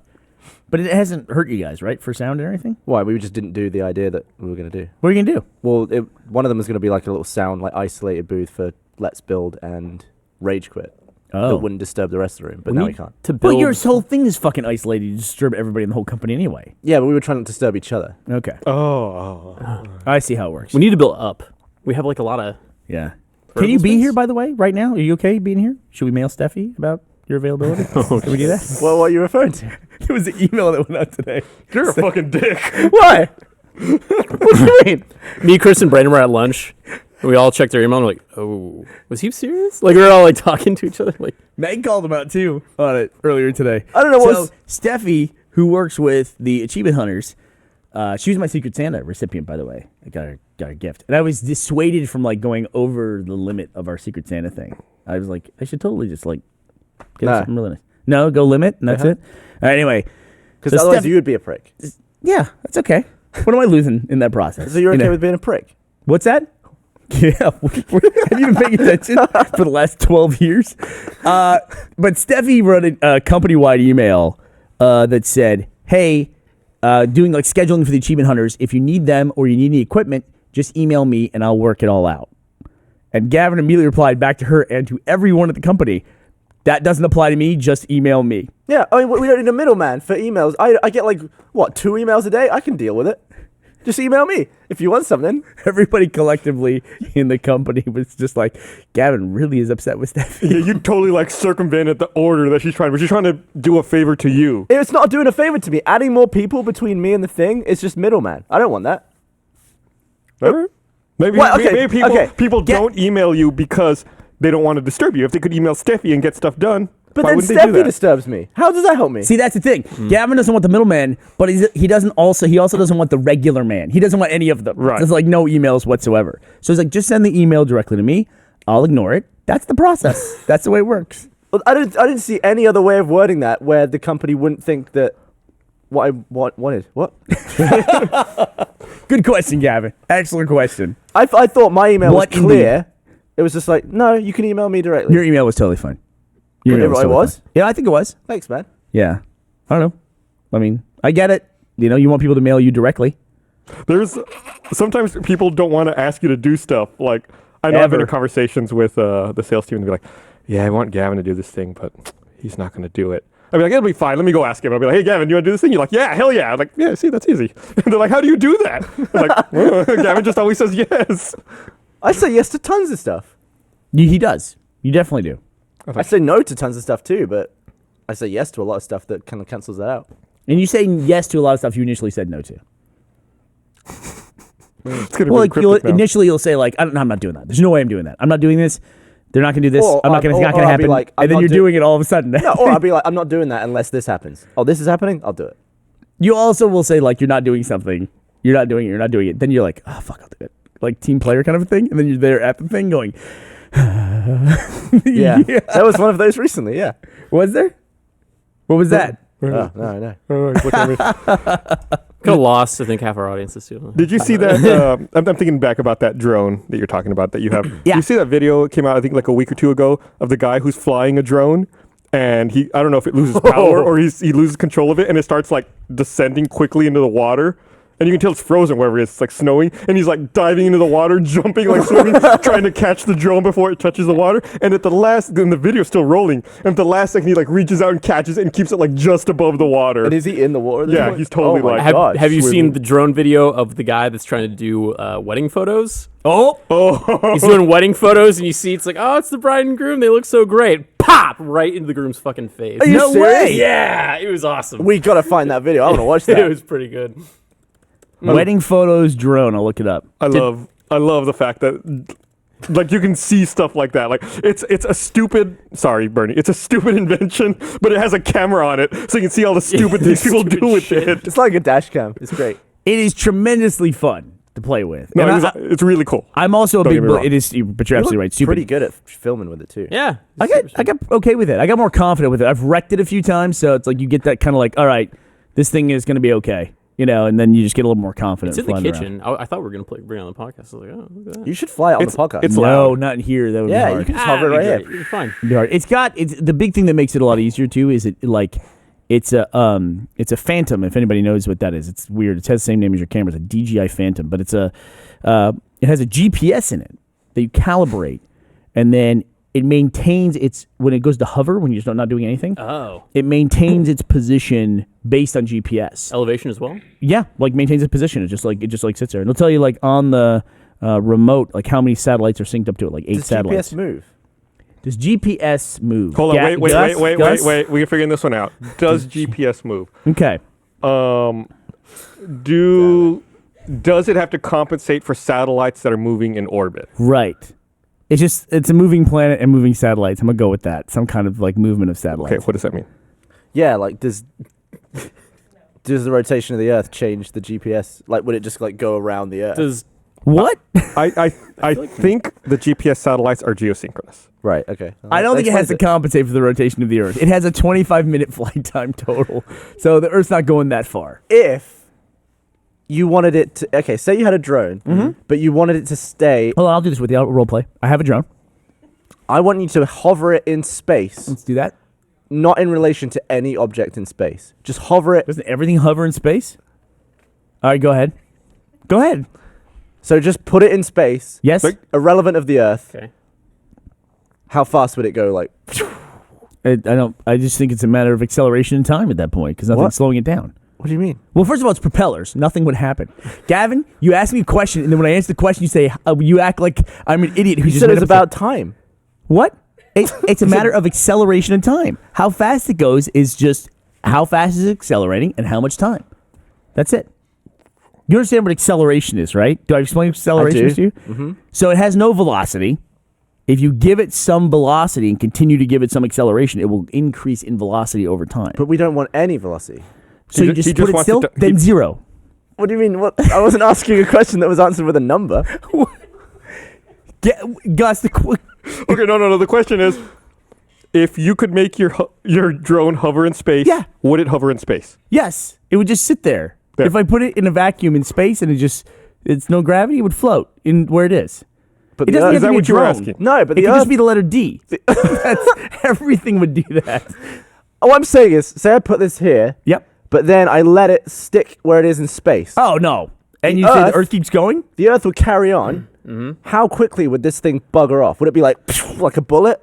But it hasn't hurt you guys, right, for sound or anything? Why? We just didn't do the idea that we were going to do. What are you going to do? Well, one of them was going to be like a little sound, like isolated booth for Let's Build and Rage Quit. Oh. That wouldn't disturb the rest of the room, but now we can't. To Well, build. your whole thing is fucking isolated. You disturb everybody in the whole company anyway. Yeah, but we were trying not to disturb each other. Okay. Oh. I see how it works. We need to build up. We have like a lot of. Yeah. Verbal Can you be space? here, by the way, right now? Are you okay being here? Should we mail Steffi about your availability? Can we do that? Well, what are you referring to? It was an email that went out today. You're a fucking dick. Why? What do you mean? Me, Chris, and Brandon were at lunch. And we all checked our email and we're like, oh, was he serious? Like we were all like talking to each other. Like, Meg called him out too on it earlier today. I don't know So Steffi, who works with the Achievement Hunters, she was my Secret Santa recipient, by the way. I got her gift, and I was dissuaded from like going over the limit of our Secret Santa thing. I was like, I should totally just like get her something really nice. No, go limit, and that's it. All right, anyway, Because So otherwise you would be a prick. yeah, that's okay. What am I losing in that process? So you're You okay know? with being a prick? What's that? Yeah, have you been paying attention for the last 12 years? But Steffi wrote a company-wide email that said, hey, doing like scheduling for the Achievement Hunters, if you need them or you need any equipment, just email me and I'll work it all out. And Gavin immediately replied back to her and to everyone at the company, that doesn't apply to me, just email me. Yeah, I mean, we don't need a middleman for emails. I get like, 2 emails a day? I can deal with it. Just email me if you want something. Everybody collectively in the company was just like, Gavin really is upset with Steffi. Yeah, you totally like circumvented the order that she's trying. But she's trying to do a favor to you. It's not doing a favor to me. Adding more people between me and the thing is just middleman. I don't want that. Maybe, Well, okay, maybe people Get- don't email you because they don't want to disturb you. If they could email Steffi and get stuff done, But why then wouldn't they do Steffi that? disturbs me. How does that help me? See, that's the thing. Gavin doesn't want the middleman, but he also doesn't want the regular man. He doesn't want any of them. Right. There's like no emails whatsoever. So he's like, just send the email directly to me. I'll ignore it. That's the process. That's the way it works. Well, I didn't see any other way of wording that where the company wouldn't think that what I wanted. What? Good question, Gavin. Excellent question. I thought my email What was clear. It was just like, no, you can email me directly. Your email was totally fine. Your It email totally was? fine. Yeah, I think it was. Thanks, man. Yeah. I don't know. I mean, I get it. You know, you want people to mail you directly. There's sometimes people don't want to ask you to do stuff. Like I know I've been in Ever. conversations with the sales team and they're like, "Yeah, I want Gavin to do this thing, but he's not going to do it." I'll be like, "It'll be fine. Let me go ask him." I'll be like, "Hey, Gavin, do you want to do this thing?" You're like, "Yeah, hell yeah." I'm like, "Yeah, see, that's easy." And they're like, "How do you do that?" I'm like, well, Gavin just always says yes. I say yes to tons of stuff. He does. You definitely do. I say no to tons of stuff too, but I say yes to a lot of stuff that kind of cancels that out. And you say yes to a lot of stuff you initially said no to. It's getting Well, really like cryptic now. initially you'll say like, I'm not doing that. There's no way I'm doing that. I'm not doing this. They're not gonna do this. Or I'm not gonna. It's not or gonna I'll be happen. like, I'm and then not you're doing it all of a sudden. No, or I'll be like, I'm not doing that unless this happens. Oh, this is happening? I'll do it. You also will say like you're not doing something. You're not doing it. You're not doing it. Then you're like, oh fuck, I'll do it. Like team player kind of a thing. And then you're there at the thing going. Yeah. There was one of those recently, yeah. Was there? What was that? Oh, no, I know. Oh, he's looking at me. Could have lost, I think, half our audience this year. Did you see that? I'm thinking back about that drone that you're talking about that you have. Yeah. You see that video? It came out, I think, like a week or two ago of the guy who's flying a drone. And I don't know if it loses power or he loses control of it. And it starts like descending quickly into the water. And you can tell it's frozen wherever it's like snowing. And he's like diving into the water, jumping, like swimming, trying to catch the drone before it touches the water. And then the video's still rolling. And at the last second, he like reaches out and catches it and keeps it like just above the water. And is he in the water? at this Yeah, point? he's totally oh my like- God. Have you seen swimming. the drone video of the guy that's trying to do wedding photos? Oh, He's doing wedding photos, and you see it's like, oh, it's the bride and groom. They look so great. Pop! Right into the groom's fucking face. Are you No serious? way. Yeah, it was awesome. We gotta find that video. I want to watch it that. was pretty good. Wedding photos drone. I'll look it up. I love the fact that like you can see stuff like that. Like it's a stupid, sorry, Burnie, it's a stupid invention, but it has a camera on it, so you can see all the stupid things people Stupid do with shit. it. It's like a dash cam. It's great. It is tremendously fun to play with. No, And it's really cool. I'm also a Don't big. get me wrong. It is, but you're absolutely right. Stupid. Pretty good at filming with it too. Yeah. I got okay with it. I got more confident with it. I've wrecked it a few times, so it's like you get that kind of like, all right, this thing is going to be okay, and then you just get a little more confident. It's in the flying kitchen. I thought we were going to bring it on the podcast. I was like, oh, look at that. You should fly it on It's- the podcast. it's around. loud. No, not in here. That would Yeah, be you hard. can just hover it right here. You're fine. It'd be hard. It's the big thing that makes it a lot easier too. Is it like it's a Phantom. If anybody knows what that is, it's weird. It has the same name as your camera. It's a DJI Phantom, but it has a GPS in it that you calibrate, and then it maintains its when it goes to hover when you're just not doing anything. Oh. It maintains its position based on GPS. Elevation as well? Yeah, like maintains its position. It just sits there, and it'll tell you like on the remote like how many satellites are synced up to it, like 8 Does satellites. GPS move? Does GPS move? Hold on, Gus? wait. We're figuring this one out. Does GPS move? Okay. Does it have to compensate for satellites that are moving in orbit? Right. It's a moving planet and moving satellites. I'm gonna go with that. Some kind of like movement of satellites. Okay, what does that mean? Yeah, like does the rotation of the Earth change the GPS? Like, would it just like go around the Earth? Does What? I think the GPS satellites are geosynchronous. Right. Okay. I don't That think it has to explains compensate for the rotation of the Earth. It has a 25-minute flight time total, so the Earth's not going that far. If you wanted it to, say you had a drone, but you wanted it to stay. Hold on, I'll do this with you. I'll role play. I have a drone. I want you to hover it in space, Let's do that. not in relation to any object in space. Just hover it. Doesn't everything hover in space? All right, go ahead. Go ahead. So just put it in space, Yes. Like- irrelevant of the Earth. okay. How fast would it go? Like, I don't. I just think it's a matter of acceleration and time at that point because nothing's What? slowing it down. what do you mean? Well, first of all, it's propellers. Nothing would happen. Gavin, you ask me a question, and then when I answer the question, you say you act like I'm an idiot who You just said made it was up about time. what? It's a matter of acceleration and time. How fast it goes is just how fast is it accelerating and how much time. That's it. You understand what acceleration is, right? Do I explain what acceleration is to you? Mm-hmm. So it has no velocity. If you give it some velocity and continue to give it some acceleration, it will increase in velocity over time. But we don't want any velocity. So He you ju- just he put just it wants still, to- then zero. What do you mean? What? I wasn't asking a question that was answered with a number. Gus, Okay, no. The question is, if you could make your drone hover in space, Yeah. would it hover in space? yes, it would just sit there. There. If I put it in a vacuum in space and it's no gravity, it would float in where it is. But It the doesn't Earth, have to that be what a you were drone. asking? no, but It the could Earth. just be the letter D. That's, everything would do that. What I'm saying is, say I put this here, Yep. but then I let it stick where it is in space. Oh, no. And The you say the Earth- Earth keeps going? The Earth would carry on. How quickly would this thing bugger off? Would it be like a bullet?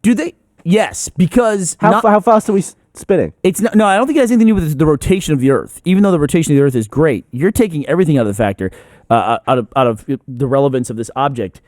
Do they? Yes, because How fast are we spinning? it's not, no, I don't think it has anything to do with the rotation of the Earth. Even though the rotation of the Earth is great, you're taking everything out of the factor, out of the relevance of this object.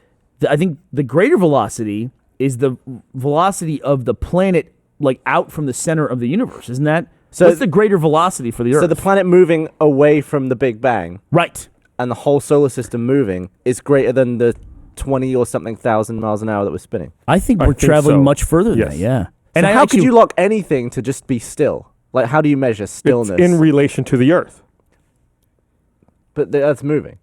I think the greater velocity is the velocity of the planet like out from the center of the universe. Isn't that? So what's the greater velocity for the Earth? So the planet moving away from the Big Bang right. and the whole solar system moving is greater than the 20 or something thousand miles an hour that we're spinning. I think I we're think traveling so. much further than Yes. that. Yeah. And how could you lock anything to just be still? Like, how do you measure stillness? It's in relation to the Earth. But the Earth's moving.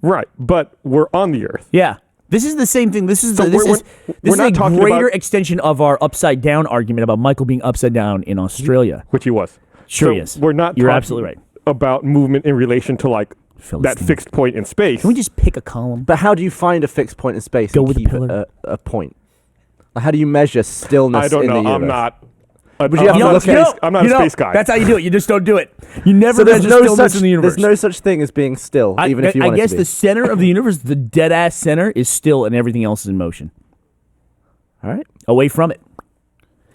Right, but we're on the Earth. Yeah. This is the same thing. This is So this we're is not a talking greater about- extension of our upside down argument about Michael being upside down in Australia. Which he was. Sure So he is. We're not You're talking absolutely right. about movement in relation to like that Philistine. fixed point in space. Can we just pick a column? But how do you find a fixed point in space Go and with the keep pillar. a point? Like, how do you measure stillness I don't in know. the universe? I'm not. Would you have to look at- I'm not a space guy. That's how you do it. You just don't do it. You never So there's measure no stillness such in the universe. there's no such thing as being still, even if you I want guess it to the be. center of the universe, the dead ass center, is still, and everything else is in motion. All right. Away from it.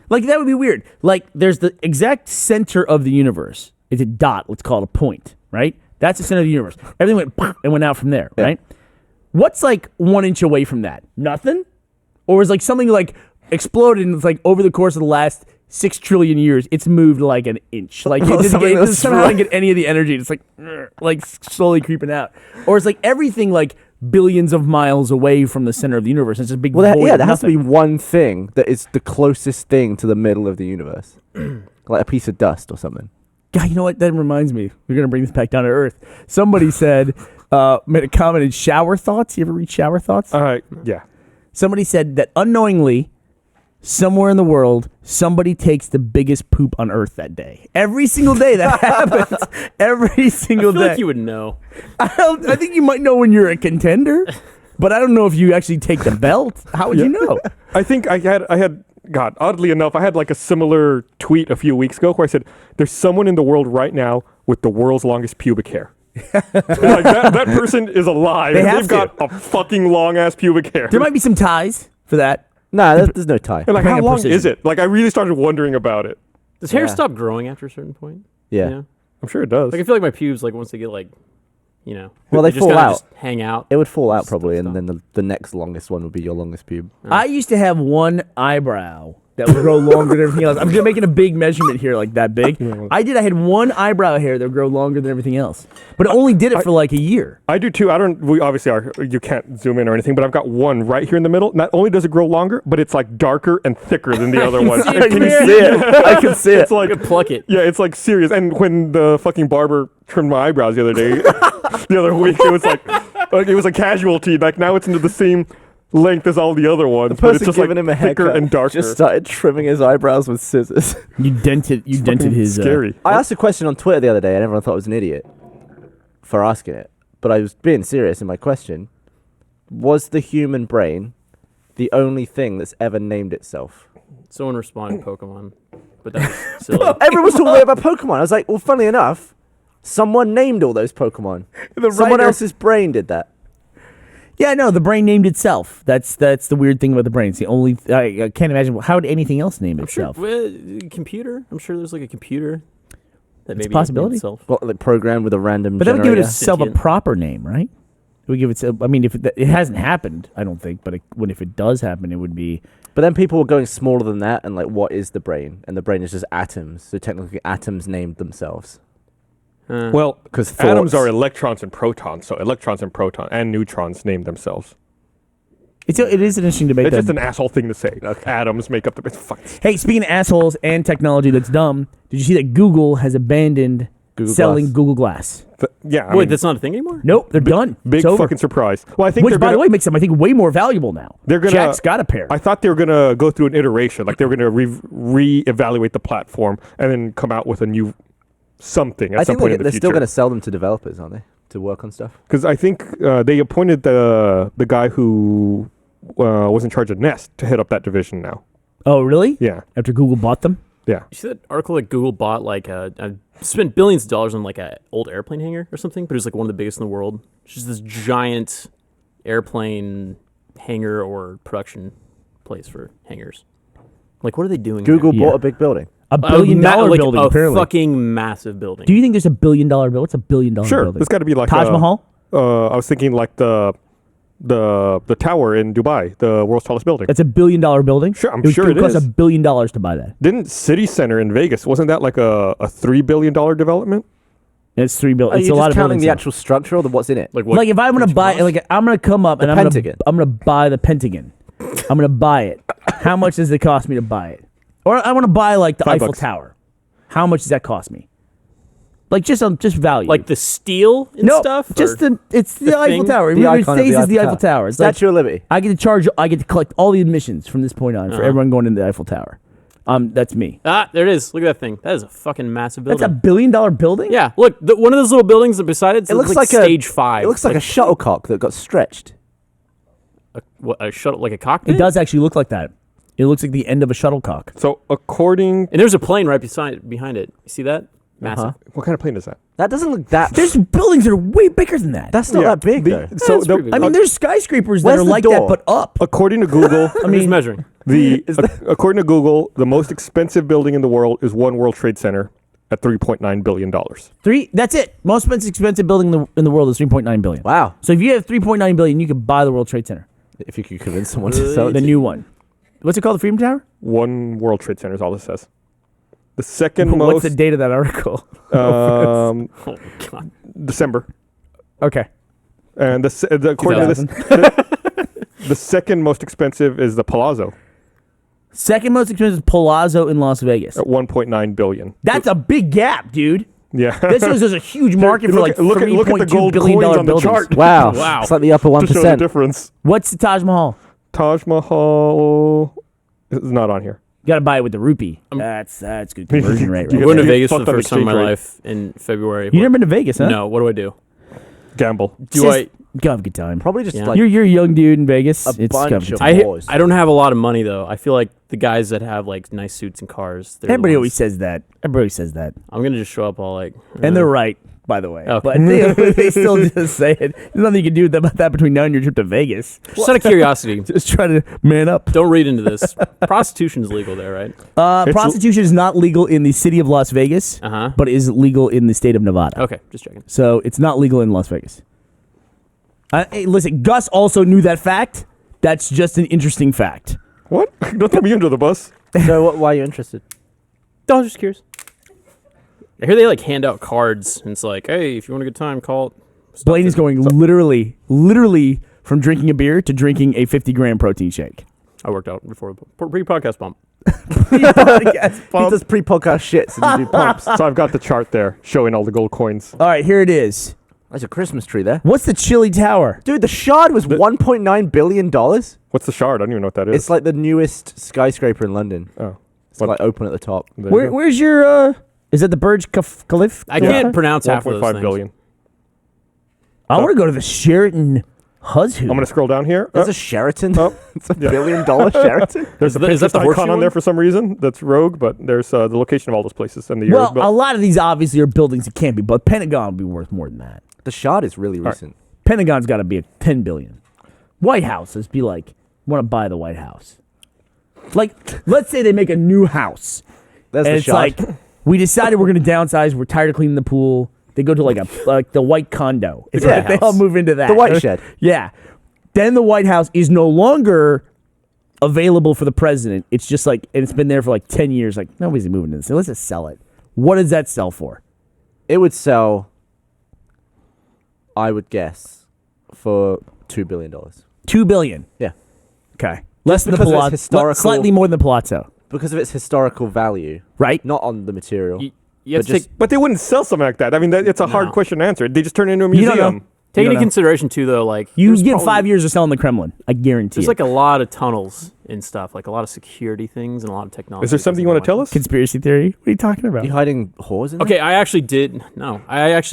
Like that would be weird. Like there's the exact center of the universe. It's a dot. Let's call it a point. Right. That's the center of the universe. Everything went and went out from there. Yeah. Right. What's like 1 inch away from that? Nothing. Or is like something like exploded and it's like over the course of the last 6 trillion years, it's moved like an inch. Like it didn't Something get, that's somehow right. didn't get any of the energy. It's like slowly creeping out. Or it's like everything like billions of miles away from the center of the universe. It's just a big Well, void. yeah, of there has to be nothing. one thing that is the closest thing to the middle of the universe, like a piece of dust or something. God, you know what? That reminds me. We're gonna bring this back down to earth. Somebody said, made a comment in Shower Thoughts. You ever read Shower Thoughts? Yeah. Somebody said that unknowingly, somewhere in the world, somebody takes the biggest poop on Earth that day. Every single day that happens. Every I single feel day. like you would know. I think you might know when you're a contender, but I don't know if you actually take the belt. How would you know? I think I had God, oddly enough, I had like a similar tweet a few weeks ago where I said, there's someone in the world right now with the world's longest pubic hair. Like that person is alive. They and have they've got a fucking long ass pubic hair. There might be some ties for that. No, there's no tie. And like, Depending how on long precision. is it? Like, I really started wondering about it. Does hair Yeah. stop growing after a certain point? Yeah. You know? I'm sure it does. Like I feel like my pubes, like once they get like, Well, they just fall kinda out. just hang out. It would fall out Just probably, stop. and then the next longest one would be your longest pube. I used to have one eyebrow that would grow longer than everything else. I'm just making a big measurement here, like that big. I had one eyebrow hair that would grow longer than everything else, but it only did it for like a year. I do too. We obviously are. You can't zoom in or anything, but I've got one right here in the middle. Not only does it grow longer, but it's like darker and thicker than the other one. see it And can you clear. see it? I can see it. It's like, You could pluck it. yeah, it's like serious. And when the fucking barber trimmed my eyebrows the other day, the other week, it was like it was a casualty. Like now it's into the same length as all the other ones, The but it's person just giving like him a thicker haircut and darker. just started trimming his eyebrows with scissors. You dented his. Scary. I asked a question on Twitter the other day, and everyone thought I was an idiot for asking it. But I was being serious in my question. Was the human brain the only thing that's ever named itself? Someone responded Pokemon, but that was silly. Everyone was talking about Pokemon. I was like, well, funnily enough, someone named all those Pokemon. Someone writer- else's brain did that. Yeah, no, the brain named itself. That's the weird thing about the brain. It's the only. I can't imagine how would anything else name I'm sure. itself. Computer. I'm sure there's like a computer that It's a maybe possibility. Itself. Well, like programmed with a random But that would give it generator. itself a Sentient. proper name, right? It would give it. I mean, if it hasn't happened, I don't think. But if it does happen, it would be. But then people were going smaller than that, and like, what is the brain? And the brain is just atoms. So technically, atoms named themselves. Well, 'Cause atoms thoughts- are electrons and protons, so electrons and protons and neutrons name themselves. It is an interesting debate. It's that- just an asshole thing to say. Atoms make up the. It's fucking. Hey, speaking of assholes and technology that's dumb, did you see that Google has abandoned Google selling Glass. Google Glass? Yeah. I Wait, mean, that's not a thing anymore. Nope, they're done. big It's over. fucking surprise. Well, I think Which, they're by gonna, the way, makes them, I think, way more valuable now. They're gonna- Jack's got a pair. I thought they were gonna go through an iteration, like they were gonna re-evaluate the platform and then come out with a new something at I some think point in the they're still going future. to sell them to developers, aren't they? To work on stuff. Because I think they appointed the guy who was in charge of Nest to head up that division now. Oh, really? Yeah, After Google bought them? yeah. You see that article that Google bought like spent billions of dollars on like a old airplane hangar or something, but it was like one of the biggest in the world. It's just this giant airplane hangar or production place for hangars. Like, what are they doing? Google Yeah. bought a big building. $1 billion like building, a apparently. fucking massive building. Do you think there's $1 billion bill? What's $1 billion Sure, building? it's got to be like Taj Mahal? I was thinking like the The tower in Dubai, the world's tallest building. That's $1 billion building. Sure, I'm It sure would it cost is. $1 billion to buy that. Didn't City Center in Vegas, wasn't that like a $3 billion development? It's $3 billion. Are It's you a lot just of counting buildings. the though. actual structure or what's in it? Like what? Like if I'm gonna buy, like I'm gonna come up The and Pentagon. I'm gonna buy the Pentagon. I'm gonna buy it. How much does it cost me to buy it? Or I want to buy like the Eiffel $5. Tower. How much does that cost me? Like just value. Like the steel and no, stuff? just or- it's the the Eiffel thing? Tower. The It icon of stays the as the Eiffel Eiffel Tower. It's like Statue of Liberty. I get to charge. I get to collect all the admissions from this point on for Uh-huh. everyone going into the Eiffel Tower. That's me. there it is. Look at that thing. That is a fucking massive building. That's $1 billion building. Yeah, look, one of those little buildings beside it It looks like like stage 5. It looks like a shuttlecock that got stretched. a shuttle, like a cockpit. It does actually look like that. It looks like the end of a shuttlecock. So according, And there's a plane right behind it. You see that? Massive. Uh-huh. what kind of plane is that? That doesn't look that. There's buildings that are way bigger than that. That's not Yeah, that big though. So That's pretty big. I mean, there's skyscrapers that Where's are the like that, door? but up. according to Google, I mean, measuring. according to Google, the most expensive building in the world is One World Trade Center at $3.9 billion. That's it. Most expensive building in the world is $3.9 billion. Wow. So if you have $3.9 billion, you could buy the World Trade Center, If you could convince someone to sell it. the new one. What's it called? The Freedom Tower? One World Trade Center is all it says. The second What's most, the date of that article? um, Oh, God. December. Okay. And according to this, 2000. the second most expensive is the Palazzo Second most expensive is Palazzo in Las Vegas. at $1.9 billion. That's a big gap, dude. Yeah. This shows there's a huge market for like look at the $3.2 gold billion coins on the buildings. chart. Wow. Wow. It's like the upper to show the 1%. difference. What's the Taj Mahal? Taj Mahal is not on here. You got to buy it with the rupee. That's good conversion rate, You right? I went to You Vegas for fucked the up first time in my exchange rate. life in February. You never been to Vegas, huh? No. What do I do? Gamble. Do I? Go have a good time. Probably just Yeah. like You're a young dude in Vegas. a It's go have bunch a good of time. whores. I don't have a lot of money though. I feel like the guys that have like nice suits and cars. they're the Everybody ones- always says that. Everybody always says that. I'm gonna just show up all like. And they're right, by the way. Okay. But they still just say it. There's nothing you can do about that between now and your trip to Vegas. Just out of curiosity. Just try to man up. Don't read into this. Prostitution's legal there, right? Prostitution is not legal in the city of Las Vegas, Uh huh. but is legal in the state of Nevada. Okay, just checking. So it's not legal in Las Vegas. Hey, listen, Gus also knew that fact. That's just an interesting fact. What? Don't throw me under the bus. So why are you interested? I was just curious. I hear they like hand out cards and it's like, hey, if you want a good time, call. Blaine is going literally from drinking a beer to drinking a 50-gram protein shake. I worked out before the pre-podcast bump. He does pre-podcast shits and you do pumps. So I've got the chart there showing all the gold coins. All right, here it is. There's a Christmas tree there. What's the Chili Tower? Dude, the Shard was $1.9 billion. What's the Shard? I don't even know what that is. It's like the newest skyscraper in London. Oh. It's like open at the top. There you go. Where's your is that the Burj Khalifa? I can't pronounce half of those 1.5 things. billion. I want to go to the Sheraton Huzhu. I'm going to scroll down here. There's a Sheraton. Oh. It's a Yeah. $1 billion Sheraton. There's a Is that Pinterest the horseshoe icon on there one? for some reason that's rogue, but there's the location of all those places and the years. well, built. a lot of these obviously are buildings that can't be, but Pentagon would be worth more than that. The Shard is really right. recent. Pentagon's got to be at $10 billion. White House is be like, want to buy the White House. Like, let's say they make a new house, There's and the it's Shard. like, we decided we're going to downsize. We're tired of cleaning the pool. They go to like the White Condo. It's Yeah. like they all move into that. The White Shed. Yeah. Then the White House is no longer available for the president. It's just like, and it's been there for like 10 years. Like, nobody's moving to this. Let's just sell it. What does that sell for? It would sell, I would guess, for $2 billion. $2 billion. Yeah. Okay. Less than the because of its Palazzo. historical- Slightly more than the Palazzo. Because of its historical value, Right? not on the material. You have But to just- take, But they wouldn't sell something like that. I mean, it's a hard No. question to answer. They just turn it into a You don't know. museum. take You into don't know. consideration too, though. Like You there's get probably- 5 years of selling the Kremlin. I guarantee There's it. like a lot of tunnels and stuff, like a lot of security things and a lot of technology. Is there something you want to tell us? Conspiracy theory? What are you talking about? you hiding whores in there? Okay, I actually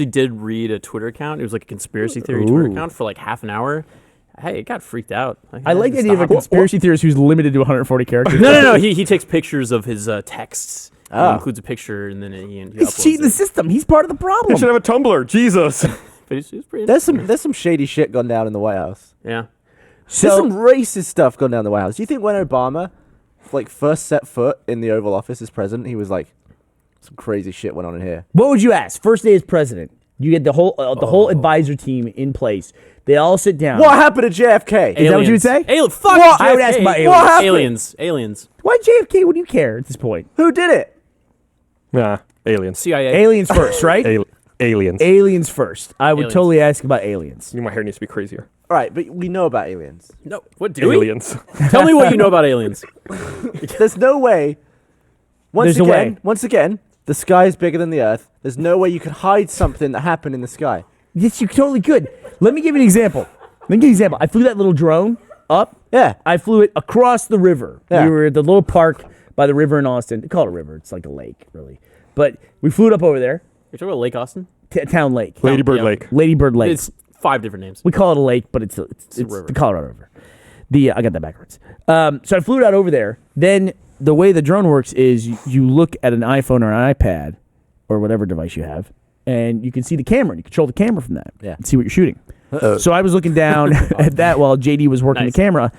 did read a Twitter account. It was like a conspiracy theory Twitter Ooh. account for like half an hour. Hey, it got freaked out. I like the had to idea of a stop. conspiracy theorist who's limited to 140 characters. No. He takes pictures of his texts. Ah. He includes a picture, and then he He's uploads cheating the it. system. He's part of the You problem. should have a Tumblr. Jesus. But it's pretty. There's some shady shit gone down in the White House. Yeah. There's some So, racist stuff gone down in the White House. Do you think when Obama, like, first set foot in the Oval Office as president, he was like, some crazy shit went on in here? what would you ask? First day as president. You get the whole advisor team in place. They all sit down. What happened to JFK? Is that what you would say? Fuck What? I would ask about aliens. What happened? Aliens. Why JFK? What do you care at this point? Who did it? Nah, aliens. CIA. Aliens first, right? Aliens. Aliens first. I would Aliens. totally ask about aliens. My hair needs to be crazier. All right, but we know about aliens. No. What do we? Aliens. Tell me what you know about aliens. There's no way. There's a way. Once again, the sky is bigger than the Earth. There's no way you could hide something that happened in the sky. Yes, you totally could. Let me give you an example. I flew that little drone up. Yeah. I flew it across the river. Yeah. We were at the little park by the river in Austin. They call it a river. It's like a lake, really. But we flew it up over there. You're talking about Lake Austin? Town Lake. Lady Bird Yeah. Lake. Lady Bird Lake. It's 5 different names. We call it a lake, but it's a river. the Colorado River. I got that backwards. So I flew it out over there. Then the way the drone works is you look at an iPhone or an iPad or whatever device you have, and you can see the camera. You control the camera from that. Yeah. And see what you're shooting. So I was looking down at that while JD was working Nice. the camera.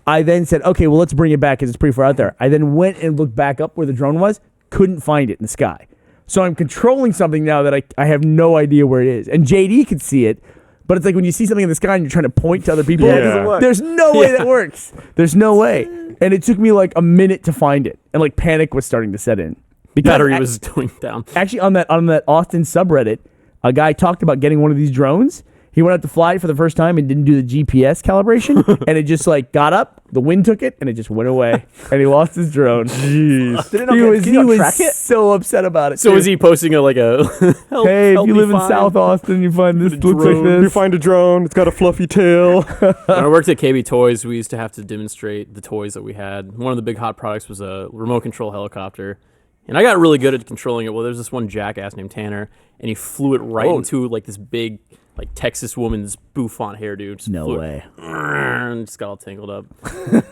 I then said, okay, well, let's bring it back because it's pretty far out there. I then went and looked back up where the drone was. Couldn't find it in the sky. So I'm controlling something now that I have no idea where it is. And JD could see it, but it's like when you see something in the sky and you're trying to point to other people. Yeah, it doesn't work. There's no way that works. There's no way. And it took me like a minute to find it. And like panic was starting to set in. Because Battery was going down. actually on that Austin subreddit, a guy talked about getting one of these drones. He went out to fly it for the first time and didn't do the GPS calibration, and it just like got up, the wind took it, and it just went away, and he lost his drone. Jeez. Did it not He was can you not track it? so upset about it. So was he posting like a help, Hey, if help you me live in find- South Austin, you find this looks like You this. find a drone. It's got a fluffy tail. When I worked at KB Toys, we used to have to demonstrate the toys that we had. One of the big hot products was a remote control helicopter. And I got really good at controlling it. Well, there's this one jackass named Tanner, and he flew it right into like this big, like Texas woman's bouffant hairdo. Just No flew it, way. and just got all tangled up.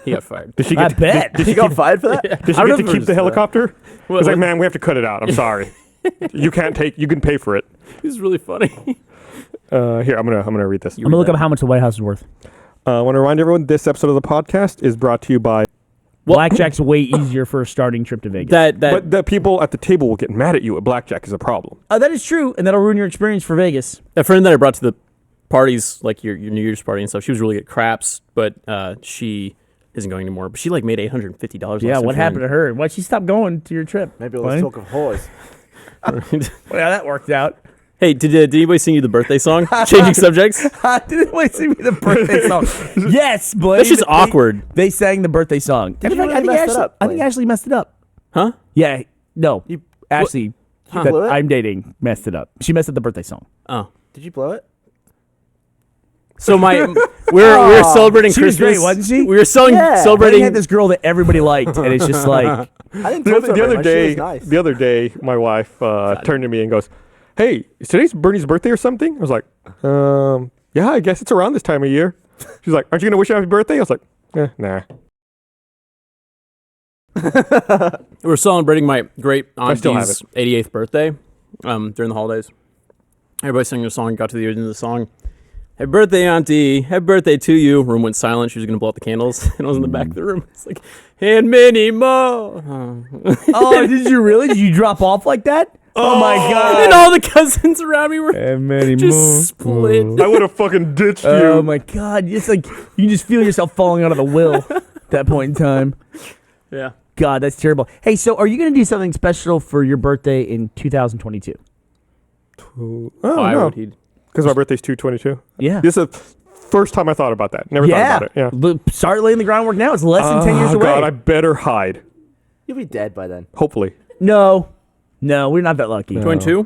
He got fired. Did she I get bet. Did you got fired for that? Did she I get to remember keep the helicopter? What- It's like, what- man, we have to cut it out. I'm sorry. You can't take. You can pay for it. It was really funny. Here, I'm gonna read this. I'm gonna look up how much the White House is worth. I want to remind everyone this episode of the podcast is brought to you by. Blackjack's way easier for a starting trip to Vegas. that But the people at the table will get mad at you at blackjack is a problem. That is true, and that'll ruin your experience for Vegas. a friend that I brought to the parties, like your New Year's party and stuff, she was really good at craps, but she isn't going anymore. But she like made $850. Yeah, what happened to her? Why'd she stop going to your trip? Maybe let's Blaine? talk of whores. Well, yeah, that worked out. Hey, did anybody sing you the birthday song? Changing subjects. Didn't wait sing me the birthday song. Yes, Blaine. That's just They- awkward. They sang the birthday song. Did you I really think mess it Ashley, up, I think Blaine? Ashley messed it up. Huh? Yeah, no. You- Ashley, Huh. that Blew it? I'm dating, messed it up. She messed up the birthday song. Oh. Did you blow it? So we're celebrating She was Christmas. great, wasn't she? We were Yeah. They celebrating. had this girl that everybody liked, and it's just like, I didn't The, talk to her the very other much. She day, was nice. the other day, my wife turned to me and goes, "Hey, is today's Bernie's birthday or something?" I was like, "Yeah, I guess it's around this time of year." She's like, "Aren't you gonna wish him happy birthday?" I was like, "Nah." We're celebrating my great still have auntie's 88th birthday during the holidays. Everybody sang a song, got to the end of the song. Happy birthday, auntie. Happy birthday to you. Room went silent. She was going to blow out the candles. And I was in the back of the room. It's like, and many more. oh, did you really? Did you drop off like that? Oh, my God. And all the cousins around me were And many just split. I would have fucking ditched you. Oh, my God. It's like, you just feel yourself falling out of the will at that point in time. Yeah. God, that's terrible. Hey, so are you going to do something special for your birthday in 2022? Oh, Why no. would he? Because my birthday's 2/22. Yeah. This is the first time I thought about that. Never thought about it. Yeah. Start laying the groundwork now. It's less than 10 years away. God, I better hide. You'll be dead by then. Hopefully. No, we're not that lucky. 22?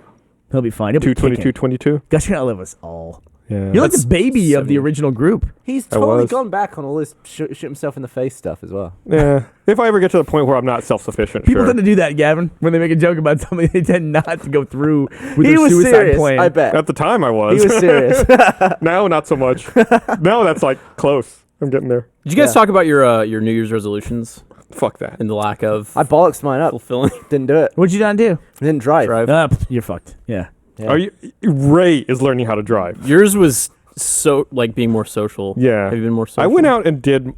He'll be fine. He'll be 2/22/22. Guys, you're going to live us all. Yeah. You're like the That's baby of the 70. original group. He's I totally was. gone back on all this shoot himself in the face stuff as well. Yeah. If I ever get to the point where I'm not self-sufficient, People sure. tend to do that, Gavin. When they make a joke about something, they tend not to go through with He their was suicide serious, plan. I bet. At the time, I He was. was serious. Now, not so much. Now that's like close. I'm getting there. Did you guys Yeah. talk about your New Year's resolutions Fuck that. and the lack of I bollocks mine up. fulfilling Didn't do it. What'd you not do? Didn't drive. You're fucked. Yeah. Yeah. Are you? Ray is learning how to drive. Yours was so like being more social. Yeah. Have you been more social? I went out and did.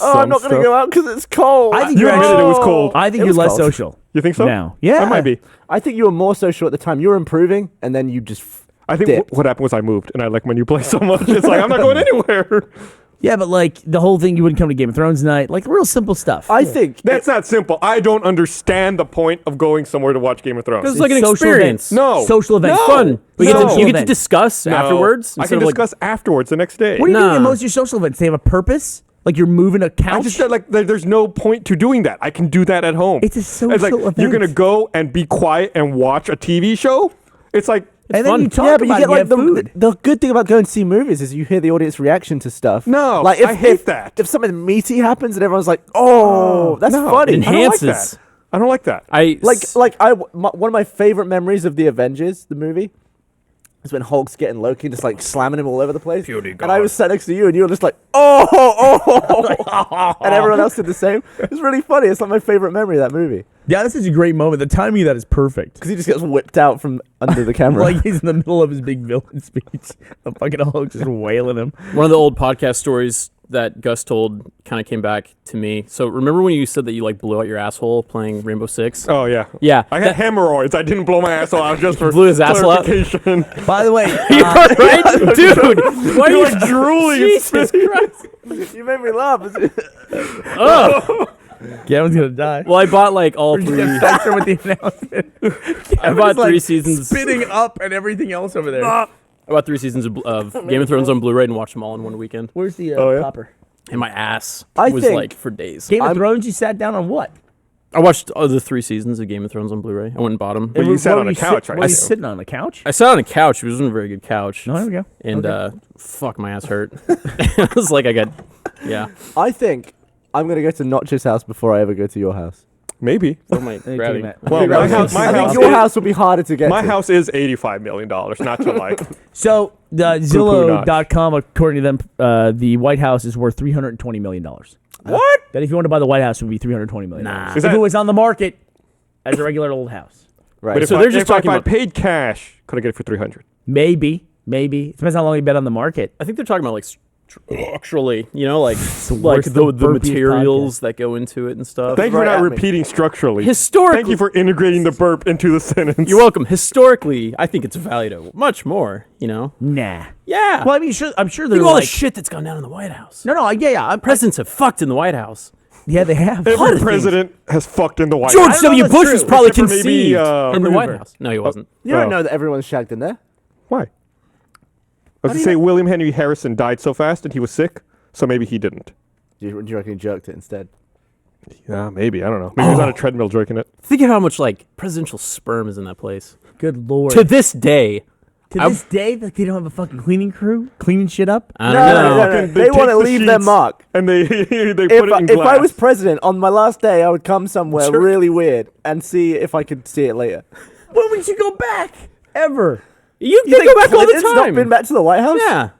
Oh, I'm not going to stuff. go out because it's cold. I think You you're admitted actually, it was cold. I think It you're was less cold. social You think so? now. Yeah. I might be. I think you were more social at the time. You were improving, and then you just I think dipped. what happened was I moved, and I like my new place so much. It's like I'm not going anywhere. Yeah, but like the whole thing, you wouldn't come to Game of Thrones night, like real simple stuff. I think That's not simple. I don't understand the point of going somewhere to watch Game of Thrones. It's like an social experience. No. social events. No. Fun. We No. get to, you get to event. discuss No. afterwards. I instead can of, like, discuss afterwards the next day. What are you doing at Nah. most of your social events? They have a purpose? Like you're moving a I couch? just said like there's no point to doing that. I can do that at home. It's a social It's like event. you're gonna go and be quiet and watch a TV show. It's like and then fun. you talk yeah, but you about get it, like have food. the good thing about going to see movies is you hear the audience reaction to stuff. No, like I hate that. If something meaty happens and everyone's like, "Oh, that's no. funny," It I don't like enhances. that. I don't like that. one of my favorite memories of the Avengers, the movie, is when Hulk's getting Loki, just like slamming him all over the place. And I was sat next to you, and you were just like, "Oh," and everyone else did the same. It's really funny. It's like my favorite memory of that movie Yeah, that's such a great moment. The timing of that is perfect. because he just gets whipped out from under the camera. Like he's in the middle of his big villain speech. The fucking Hulk just wailing him. One of the old podcast stories that Gus told kind of came back to me. So remember when you said that you like blew out your asshole playing Rainbow Six? Oh yeah. Yeah. I had hemorrhoids. I didn't blow my asshole out just for Blew his asshole out? clarification. By the way, right? Dude, why are you like drooling and Jesus Christ. You made me laugh. Ugh. Gavin's gonna die. Well, I bought like all We're just three. gonna censor with the announcement. I bought three seasons. spitting up and everything else over there. I bought 3 seasons of Game of Thrones on Blu-ray and watched them all in one weekend. Where's the Oh, yeah? popper? And my ass I was think- like for days. Game of Thrones. You sat down on what? I watched the 3 seasons of Game of Thrones on Blu-ray. I went and bought them. But you What sat were on a couch, right? Were you I- sitting on a couch? I sat on a couch. It wasn't a very good couch. No, there we go. And Okay. fuck, my ass hurt. I was like, yeah. I think I'm gonna go to Notch's house before I ever go to your house. Maybe. Oh my Hey, gravity. Matt. Well, my house I think is- your house will be harder to get My to. house is $85 million, not to like. So Notch. Zillow.com, according to them, the White House is worth $320 million. What? That if you want to buy the White House, it would be $320 million. Nah. If Is that- it was on the market as a regular old house, Right. But if So I, they're just if I- talking if I about- paid cash, could I get it for 300? maybe. It depends how long you bet on the market. I think they're talking about like structurally, like the like worst, the the burpiest materials that go into it and stuff. Thank you for right not at me. repeating structurally. Historically, Thank you for integrating the burp into the sentence. You're welcome. Historically, I think it's valued at much more. Nah. Yeah. Well, I mean, I'm sure they're Think of all the like. shit that's gone down in the White House. No, yeah. Presidents have fucked in the White House. Yeah, they have. Every president has fucked in the White George House. don't know W. if that's Bush was true. probably Except for maybe, conceived in the White Hoover. House. No, he wasn't. You don't Oh. know that everyone's shagged in there. Why? I was going to say William Henry Harrison died so fast and he was sick, so maybe he didn't. Do you reckon he jerked it instead? Yeah, maybe. I don't know. Maybe he was on a treadmill jerking it. Think of how much like presidential sperm is in that place. Good lord. To this day, To I've- this day, like, they don't have a fucking cleaning crew cleaning shit up. I don't know. Fucking- They take want to the leave their sheets mark. And they put it in If glass. I was president, on my last day, I would come somewhere Sure. really weird and see if I could see it later. When would you go back? Ever? You You can go back all the Clinton's time. not been back to the White House? Yeah.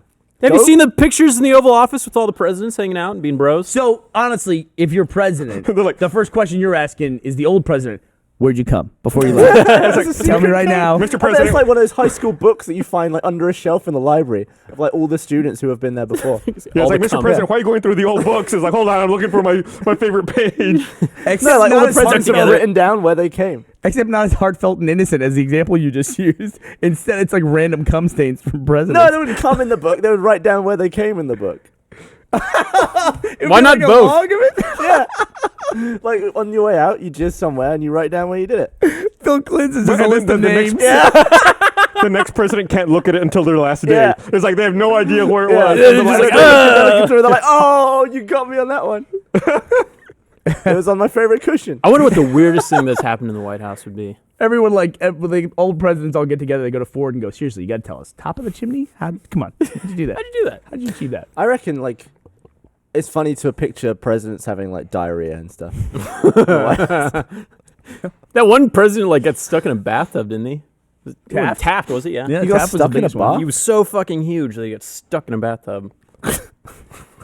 Have you Go. seen the pictures in the Oval Office with all the presidents hanging out and being bros? So honestly, if you're president, They're like- the first question you're asking is the old president. Where'd you come before you left? Tell me right now. Mr. I bet it's President, like one of those high school books that you find like under a shelf in the library of like all the students who have been there before. yeah, it's all like, the Mr. President, why are you going through the old books? It's like, hold on, I'm looking for my favorite page. Except No, like all not the as presidents have heartfelt- written down where they came. Except not as heartfelt and innocent as the example you just used. Instead, it's like random cum stains from presidents. No, they wouldn't come in the book. They would write down where they came in the book. Why not both? Log of it? Yeah. Like on your way out, you jizz somewhere and you write down where you did it. Bill Clinton's But- just a and list then of the names. next- Yeah. The next president can't look at it until their last day. Yeah. It's like they have no idea where it Yeah. was. They're They're just like, like, they're like, oh, you got me on that one. It was on my favorite cushion. I wonder what the weirdest thing that's happened in the White House would be. Everyone when the old presidents all get together, they go to Ford and go, seriously, you got to tell us. Top of the chimney? Come on. How'd you do that? How'd you do that? How'd you achieve that? I reckon like it's funny to picture presidents having like diarrhea and stuff. That one president like got stuck in a bathtub, didn't he? Taft? Taft, was it? Yeah. Yeah, He got Taft was the stuck in a biggest one. bath? He was so fucking huge that he got stuck in a bathtub.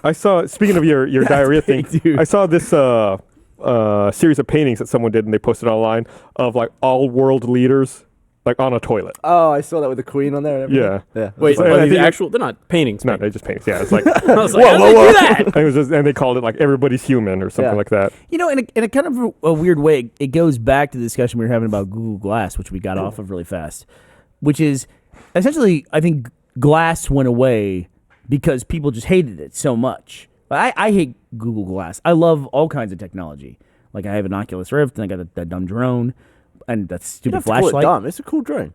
I saw, speaking of your diarrhea thing, big, dude. I saw this series of paintings that someone did and they posted online of like all world leaders like on a toilet. Oh, I saw that with the Queen on there. And everything. Yeah. Wait, So, are I these think it- actual? They're not paintings. No, man. they just paintings. Yeah, it's like, I was like, how did they do that? it was just, and they called it like everybody's human or something Yeah. like that. You know, in a kind of a weird way, it goes back to the discussion we were having about Google Glass, which we got off of really fast, which is essentially, I think glass went away because people just hated it so much. I hate Google Glass. I love all kinds of technology. Like I have an Oculus Rift, and I got that dumb drone, and that You stupid don't have to call it flashlight. dumb. It's a cool drone.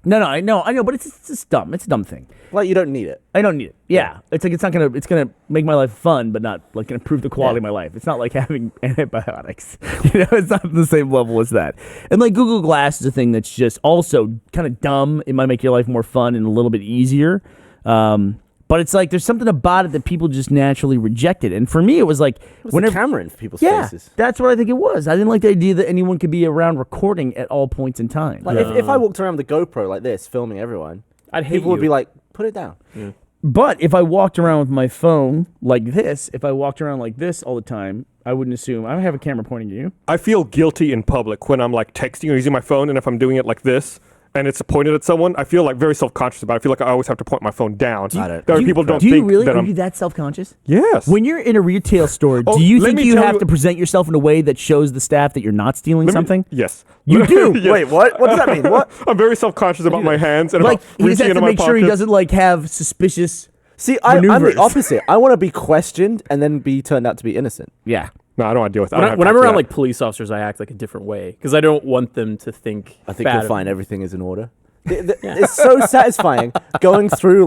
No, I know, but it's just dumb. It's a dumb thing. Like you don't need it. I don't need it. Yeah, it's like it's gonna make my life fun, but not like gonna improve the quality of my life. It's not like having antibiotics. It's not the same level as that. And like Google Glass is a thing that's just also kind of dumb. It might make your life more fun and a little bit easier. But it's like there's something about it that people just naturally rejected. And for me, it was like It was the camera in people's faces. that's what I think it was. I didn't like the idea that anyone could be around recording at all points in time. Like if I walked around with a GoPro like this, filming everyone, I'd hate people would you. be like, "Put it down." Yeah. But if I walked around with my phone like this, if I walked around like this all the time, I wouldn't assume. I don't have a camera pointing at you. I feel guilty in public when I'm like texting or using my phone, and if I'm doing it like this and it's pointed at someone, I feel like very self-conscious about it. I feel like I always have to point my phone down. I don't. There are people don't Do you think really? that Are I'm. you that self-conscious? Yes. When you're in a retail store, Oh, do you let think me you tell have you- to present yourself in a way that shows the staff that you're not stealing Let me- something? Yes. You do? Yes. Wait, what? What does that mean? What? I'm very self-conscious about my hands and Like about he just reaching has into to my make sure he pockets. doesn't like have suspicious. See, I'm Maneuvers. the opposite. I want to be questioned and then be turned out to be innocent. Yeah. No, I don't want to deal with that. When I'm around like police officers, I act like a different way because I don't want them to think. I think bad you'll of find me. everything is in order. It's so satisfying going through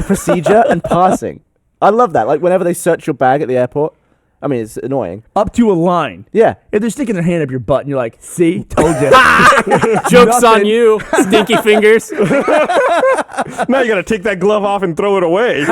procedure and passing. I love that. Like whenever they search your bag at the airport. I mean, it's annoying. Up to a line. Yeah. If they're sticking their hand up your butt and you're like, see, told you. Jokes on Nothing. you, stinky fingers. Now you got to take that glove off and throw it away.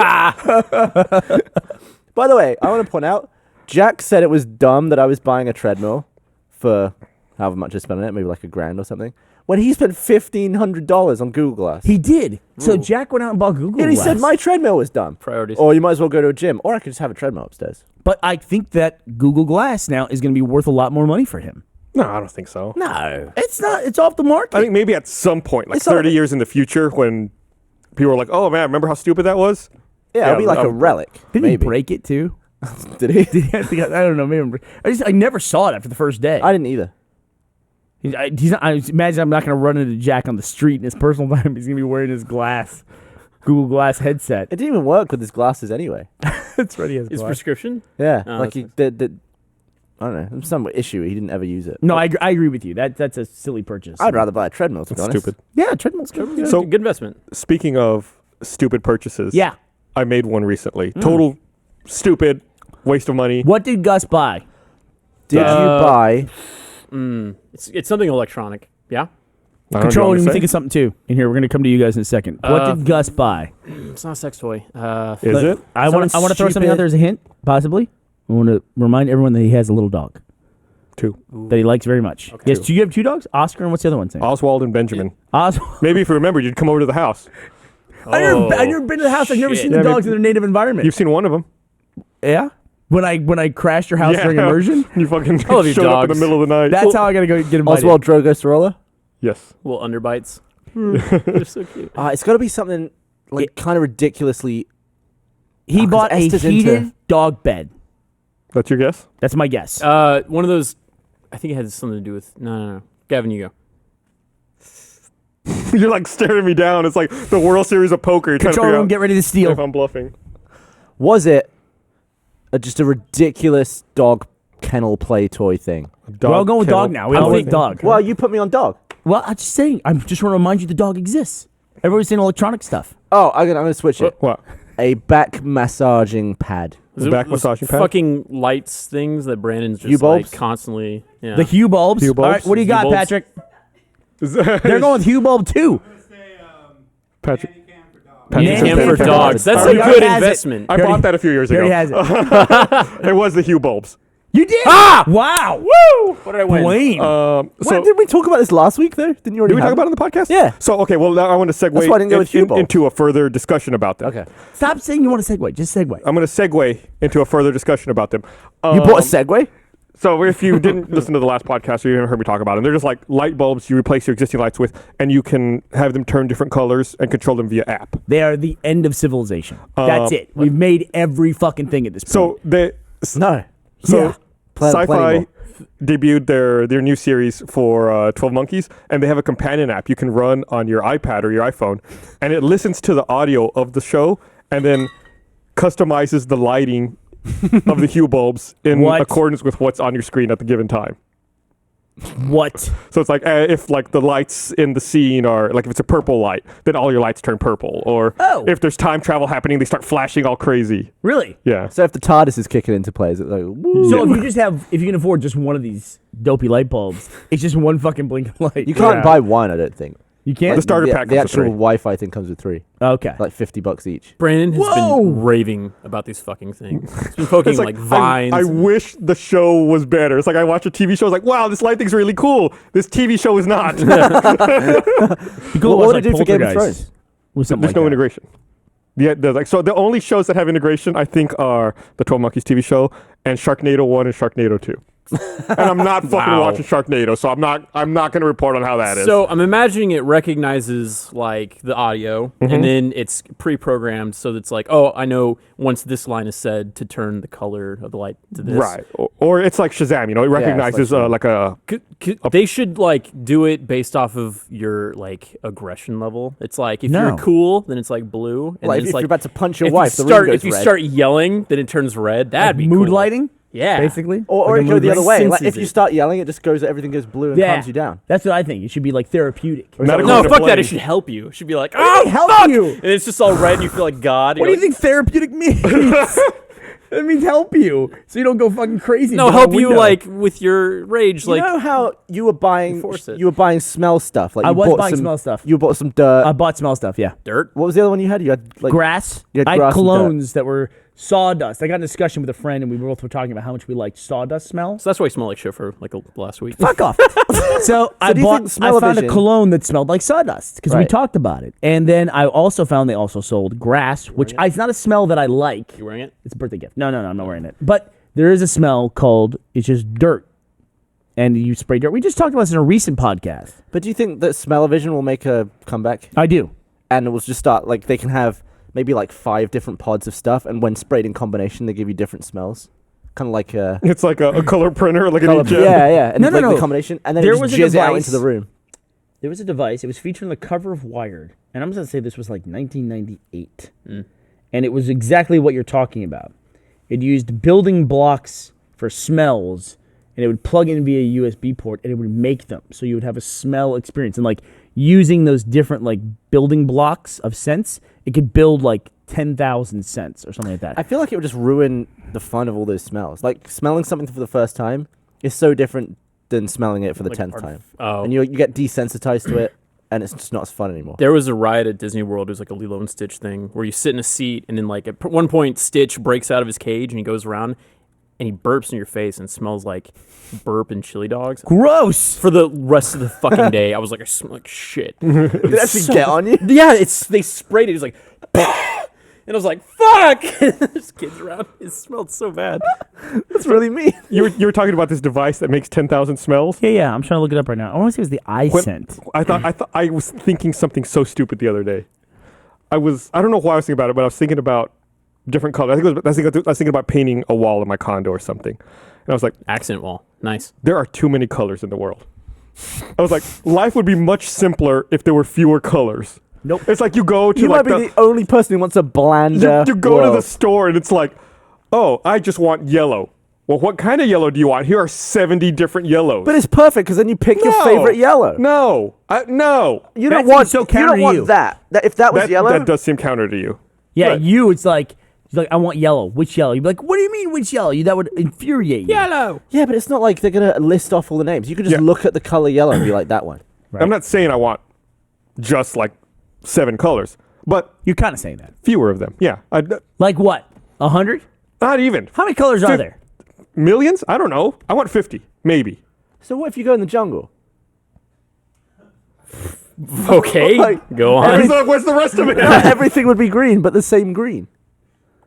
By the way, I want to point out, Jack said it was dumb that I was buying a treadmill for however much I spent on it, maybe like $1,000 or something, when he spent $1,500 on Google Glass. He did. So Jack went out and bought Google and he Glass. said my treadmill was dumb. Priorities. Or you might as well go to a gym, or I could just have a treadmill upstairs. But I think that Google Glass now is going to be worth a lot more money for him. No, I don't think so. No. It's not. It's off the market. I think maybe at some point, like It's not- 30 years in the future, when people are like, "Oh man, remember how stupid that was?" Yeah, it'll be like a relic. Didn't maybe. he break it too? Did he? I don't know. Maybe I never saw it after the first day. I didn't either. He's not, I imagine I'm not going to run into Jack on the street in his personal time. He's going to be wearing his Google Glass headset. It didn't even work with his glasses anyway. That's right. He has His glass. prescription? Yeah, Oh, like that's he nice. did. I don't know. There was some issue. He didn't ever use it. No, I agree with you. That's a silly purchase. I'd rather buy a treadmill, to be That's honest. stupid. Yeah, treadmill's good. So- Good investment. Speaking of stupid purchases, Yeah. I made one recently. Total stupid waste of money. What did Gus buy? Did you buy? It's something electronic. Yeah. I don't know, Control, do let you me want think of something too. And here, we're going to come to you guys in a second. What did Gus buy? It's not a sex toy. to say? Is it? I want to throw something out there as a hint, possibly. I want to remind everyone that he has a little dog Two. that he likes very much. Okay. Yes, do you have two dogs? Oscar and what's the other one's name? Oswald and Benjamin. Oswald. Maybe if you remembered, you'd come over to the house. I've never been to the house. I've never shit. seen the Yeah, dogs in maybe- their native environment. You've seen one of them. Yeah. When I crashed your house during immersion, You fucking love you, showed up in the dogs. middle of the night. that's how I gotta go get invited. Oswald Drogo Sorola? Yes. Little underbites. They're so cute. It's got to be something like kind of ridiculously. He 'cause bought a Esther's heated into- dog bed. That's your guess? That's my guess. One of those. I think it had something to do with. No. Gavin, you go. You're like staring me down. It's like the World Series of Poker. You're trying to Control figure room, out get ready to if steal. I'm bluffing. Was it just a ridiculous dog kennel play toy thing? We're all going with kennel dog now. We play all went thing. dog. Well, you put me on dog. Well, I'm just saying. I'm just want to remind you the dog exists. Everybody's saying electronic stuff. Oh, I'm gonna switch it. What? A back massaging pad. The Is it back those massaging pad? Fucking lights things that Brandon's just U-bulbs? like constantly. Yeah. The Hue bulbs. Hue All right, bulbs? what do you got, Hue bulbs? Patrick? They're going with Hue bulb too. Patrick. Nanny Cam cam for for dogs. dogs. That's Oh, a he good has it. investment. I bought that a few years Here ago. he has it. It was the Hue bulbs. You did? Ah! Wow. Woo! What did I win? Blaine. So, So did we talk about this last week though? Didn't you already? did we talk about it on the podcast? Yeah. So okay, well now I want to segue That's why I didn't go with Hue bulbs. into a further discussion about them. Okay. Stop saying you want to segue. Just segue. I'm going to segue into a further discussion about them. You bought a Segway? So if you didn't listen to the last podcast or you haven't heard me talk about them, they're just like light bulbs you replace your existing lights with, and you can have them turn different colors and control them via app. They are the end of civilization. That's it. We've made every fucking thing at this point. So they No. so Yeah. Play sci-fi more. debuted their new series for 12 Monkeys, and they have a companion app you can run on your iPad or your iPhone, and it listens to the audio of the show and then customizes the lighting of the hue bulbs in accordance with what's on your screen at the given time. What? So it's like if like the lights in the scene are like if it's a purple light, then all your lights turn purple. Or if there's time travel happening, they start flashing all crazy. Really? Yeah. So if the TARDIS is kicking into play, is it like, woo? So if you can afford just one of these dopey light bulbs, it's just one fucking blinking light. You can't buy one, I don't think. You can't? The starter pack The comes with actual 3. Wi-Fi thing comes with 3. Okay. Like $50 each. Brandon has been raving about these fucking things. He's been poking It's like vines. I wish the show was better. It's like I watch a TV show. It's like, wow, this light thing's really cool. This TV show is not. What would it do for Game of Thrones? There's no integration. Yeah, so the only shows that have integration, I think, are the 12 Monkeys TV show and Sharknado 1 and Sharknado 2. And I'm not fucking watching Sharknado, so I'm not going to report on how that is. So I'm imagining it recognizes like the audio, and then it's pre-programmed, so it's like, oh, I know once this line is said to turn the color of the light to this. Right, or it's like Shazam, it recognizes like a. They should like do it based off of your like aggression level. It's like if you're cool, then it's like blue, and Like then if it's you're about to punch your if wife, you the room goes if you red. start yelling, then it turns red. That'd be mood cool. lighting? Yeah, basically. Or Like it a go mood the other lighting? way. Like senses if you it. start yelling, everything goes blue and calms you down. That's what I think. It should be like therapeutic. Medical No, fuck that. Blaine. It should help you. It should be like, oh, help fuck! you. And it's just all red, and you feel like God. What do you think therapeutic means? It means help you, so you don't go fucking crazy. No, and go out help the you window. like with your rage. You Like, know how you were buying Enforce it. smell stuff? Like I you was bought buying some, smell stuff. You bought some dirt. I bought smell stuff. Yeah, dirt. What was the other one you had? You had like grass. You had I had grass and dirt. colognes that were sawdust. I got in a discussion with a friend, and we both were talking about how much we liked sawdust smell. So that's why you smell like shit for like last week. Fuck off. So I do you bought. think I smell-o-vision- found a cologne that smelled like sawdust because we Right. talked about it, and then I also found they also sold grass, which it's not a smell that I like. You wearing it? It's a birthday gift. No, I'm not wearing it. But there is a smell called it's just dirt, and you spray dirt. We just talked about this in a recent podcast. But do you think that smell-o-vision will make a comeback? I do. And it will just start like they can have maybe like 5 different pods of stuff, and when sprayed in combination, they give you different smells. Kind of like a It's like a color printer, like an color, inkjet. yeah, and No, like no. the combination, and then There it was just a jizz it out device- into the room. There was a device. It was featured on the cover of Wired, and I'm just gonna say this was like 1998, and it was exactly what you're talking about. It used building blocks for smells, and it would plug in via USB port, and it would make them so you would have a smell experience. And like using those different like building blocks of scents, it could build like 10,000 scents or something like that. I feel like it would just ruin the fun of all those smells. Like smelling something for the first time is so different than smelling it for the Like 10th time. Oh. And you get desensitized to it, and it's just not as fun anymore. There was a ride at Disney World. It was like a Lilo and Stitch thing where you sit in a seat, and then like at one point, Stitch breaks out of his cage and he goes around and he burps in your face and smells like burp and chili dogs. Gross. For the rest of the fucking day, I was like, I smell like shit. Did it actually get on you? Yeah, they sprayed it. It was like, and I was like, fuck. There's kids around. It smelled so bad. That's really mean. You were talking about this device that makes 10,000 smells. Yeah. I'm trying to look it up right now. I want to see if it was the scent. I was thinking something so stupid the other day. I don't know why I was thinking about it, but I was thinking about different colors. I was thinking about painting a wall in my condo or something. And I was like, Accent wall. Nice. there are too many colors in the world. I was like, life would be much simpler if there were fewer colors. Nope. It's like you go to You like might be the only person who wants a blander. you go to the world. store and it's like, oh, I just want yellow. Well, what kind of yellow do you want? Here are 70 different yellows. But it's perfect because then you pick your No. favorite yellow. No. No. You That don't seems want so you counter don't to want you. that. If that was yellow, That does seem counter to you. Yeah, Right. it's like I want yellow. Which yellow? You'd be like, what do you mean which yellow? That would infuriate you. Yellow. yeah, but it's not like they're gonna list off all the names. You could just Yeah. look at the color yellow and be like that one. Right. I'm not saying I want just like 7 colors, but You're kind of saying that. fewer of them. Yeah. Like what? 100? Not even. How many colors are there? Millions? I don't know. I want 50, maybe. So what if you go in the jungle? Okay. Like, Go on. What's the rest of it? Everything would be green, but the same green.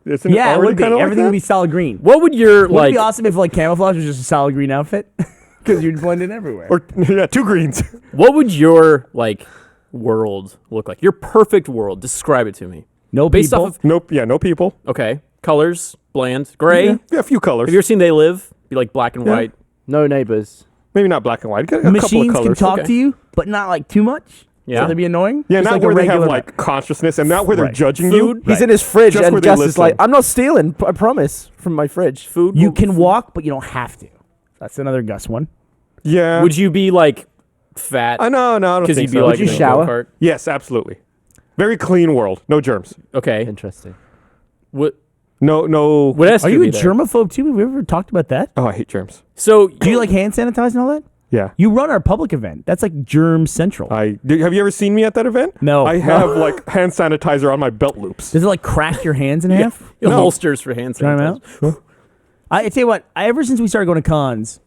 Isn't Yeah, it already would be. kinda like Everything that? would be solid green. What would your Wouldn't like? it be awesome if like camouflage was just a solid green outfit? Because you'd blend in everywhere. Or yeah, 2 greens. What would your like world look like? Your perfect world. Describe it to me. no Based people. off of Nope. Yeah, no people. okay colors, bland, gray. Yeah, a few colors. Have you ever seen They Live? Be like black and Yeah. white. No neighbors. Maybe not black and white. Get a couple of Machines colors. can talk Okay. to you, but not like too much. Yeah. So they'd be annoying. Yeah, Just not like a where they have regular- like consciousness, and not where they're Right. judging Food. you. He's in his fridge, Just where and they Gus is like, listen. "I'm not stealing. I promise." From my fridge. Food. You can walk, but you don't have to. That's another Gus one. Yeah. Would you be like fat? No, I don't Because think you'd be so. like you in a shower? go-kart? Yes, absolutely. Very clean world. No germs. Okay. Interesting. What? No. What else? Are could you be a there? germaphobe too? Have we ever talked about that? Oh, I hate germs. So Do you like hand sanitize and all that? Yeah. You run our public event. That's like germ central. Have you ever seen me at that event? No. I have like hand sanitizer on my belt loops. Does it like crack your hands in half? the No. holsters for hand Try 'em sanitizer. out. I tell you what. Ever since we started going to cons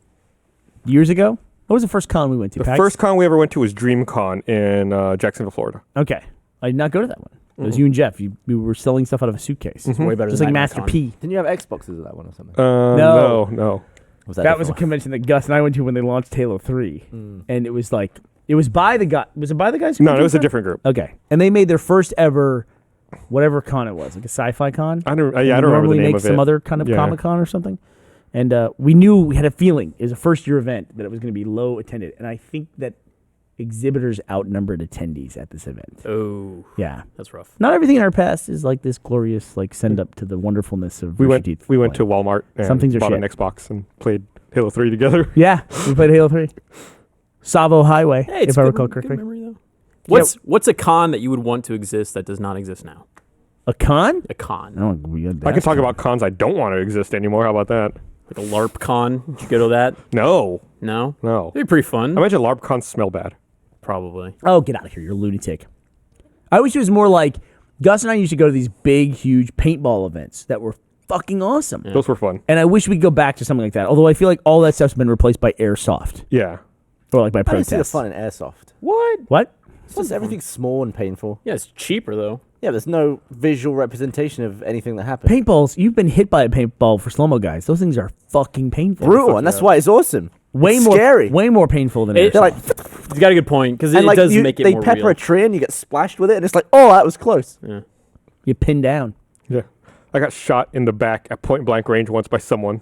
years ago, what was the first con we went to? The Pax? first con we ever went to was DreamCon in Jacksonville, Florida. Okay, I did not go to that one. It was you and Jeff. You were selling stuff out of a suitcase, Way better just than like Nightmare Master Con. P. Didn't you have Xboxes at that one or something? No. Was That was a different convention that Gus and I went to when they launched Halo 3, and it was like it was by the guy. Was it by the guys? Who No, went it was to a different group. Okay, and they made their first ever, whatever con it was, like a sci-fi con. I don't remember Normally the name make of some it. other kind of Yeah. Comic Con or something. And we knew, we had a feeling, it was a first year event, that it was going to be low attended. And I think that exhibitors outnumbered attendees at this event. Oh, Yeah. that's rough. Not everything in our past is like this glorious, like send up to the wonderfulness of We Rooster went. Teeth. We went to Walmart and Some things are bought shit. an Xbox and played Halo 3 together. Yeah, we played Halo 3. Savo Highway, Hey, it's if I good- recall good correctly. memory, though. What's a con that you would want to exist that does not exist now? A con? A con. Oh, we had I that could talk con. about cons I don't want to exist anymore. How about that? Like a LARP con. Did you go to that? No. No. No. It'd be pretty fun. I imagine LARP cons smell bad. Probably. Oh, get out of here, you're a lunatic. I wish it was more like, Gus and I used to go to these big, huge paintball events that were fucking awesome. Yeah. Those were fun. And I wish we could go back to something like that. Although I feel like all that stuff's been replaced by airsoft. Yeah. Or like by I don't see the protests. fun in airsoft. What? What? It's just everything's small and painful. Yeah, it's cheaper though. Yeah, there's no visual representation of anything that happened. Paintballs, you've been hit by a paintball for slow-mo guys. Those things are fucking painful. Brutal, and that's why it's awesome. Way It's more scary. Way more painful than It- They're airsoft. like, He's got a good point because and it like does make it they more pepper real. a tree and you get splashed with it, and it's like, oh, that was close. Yeah. You pin down. Yeah. I got shot in the back at point blank range once by someone,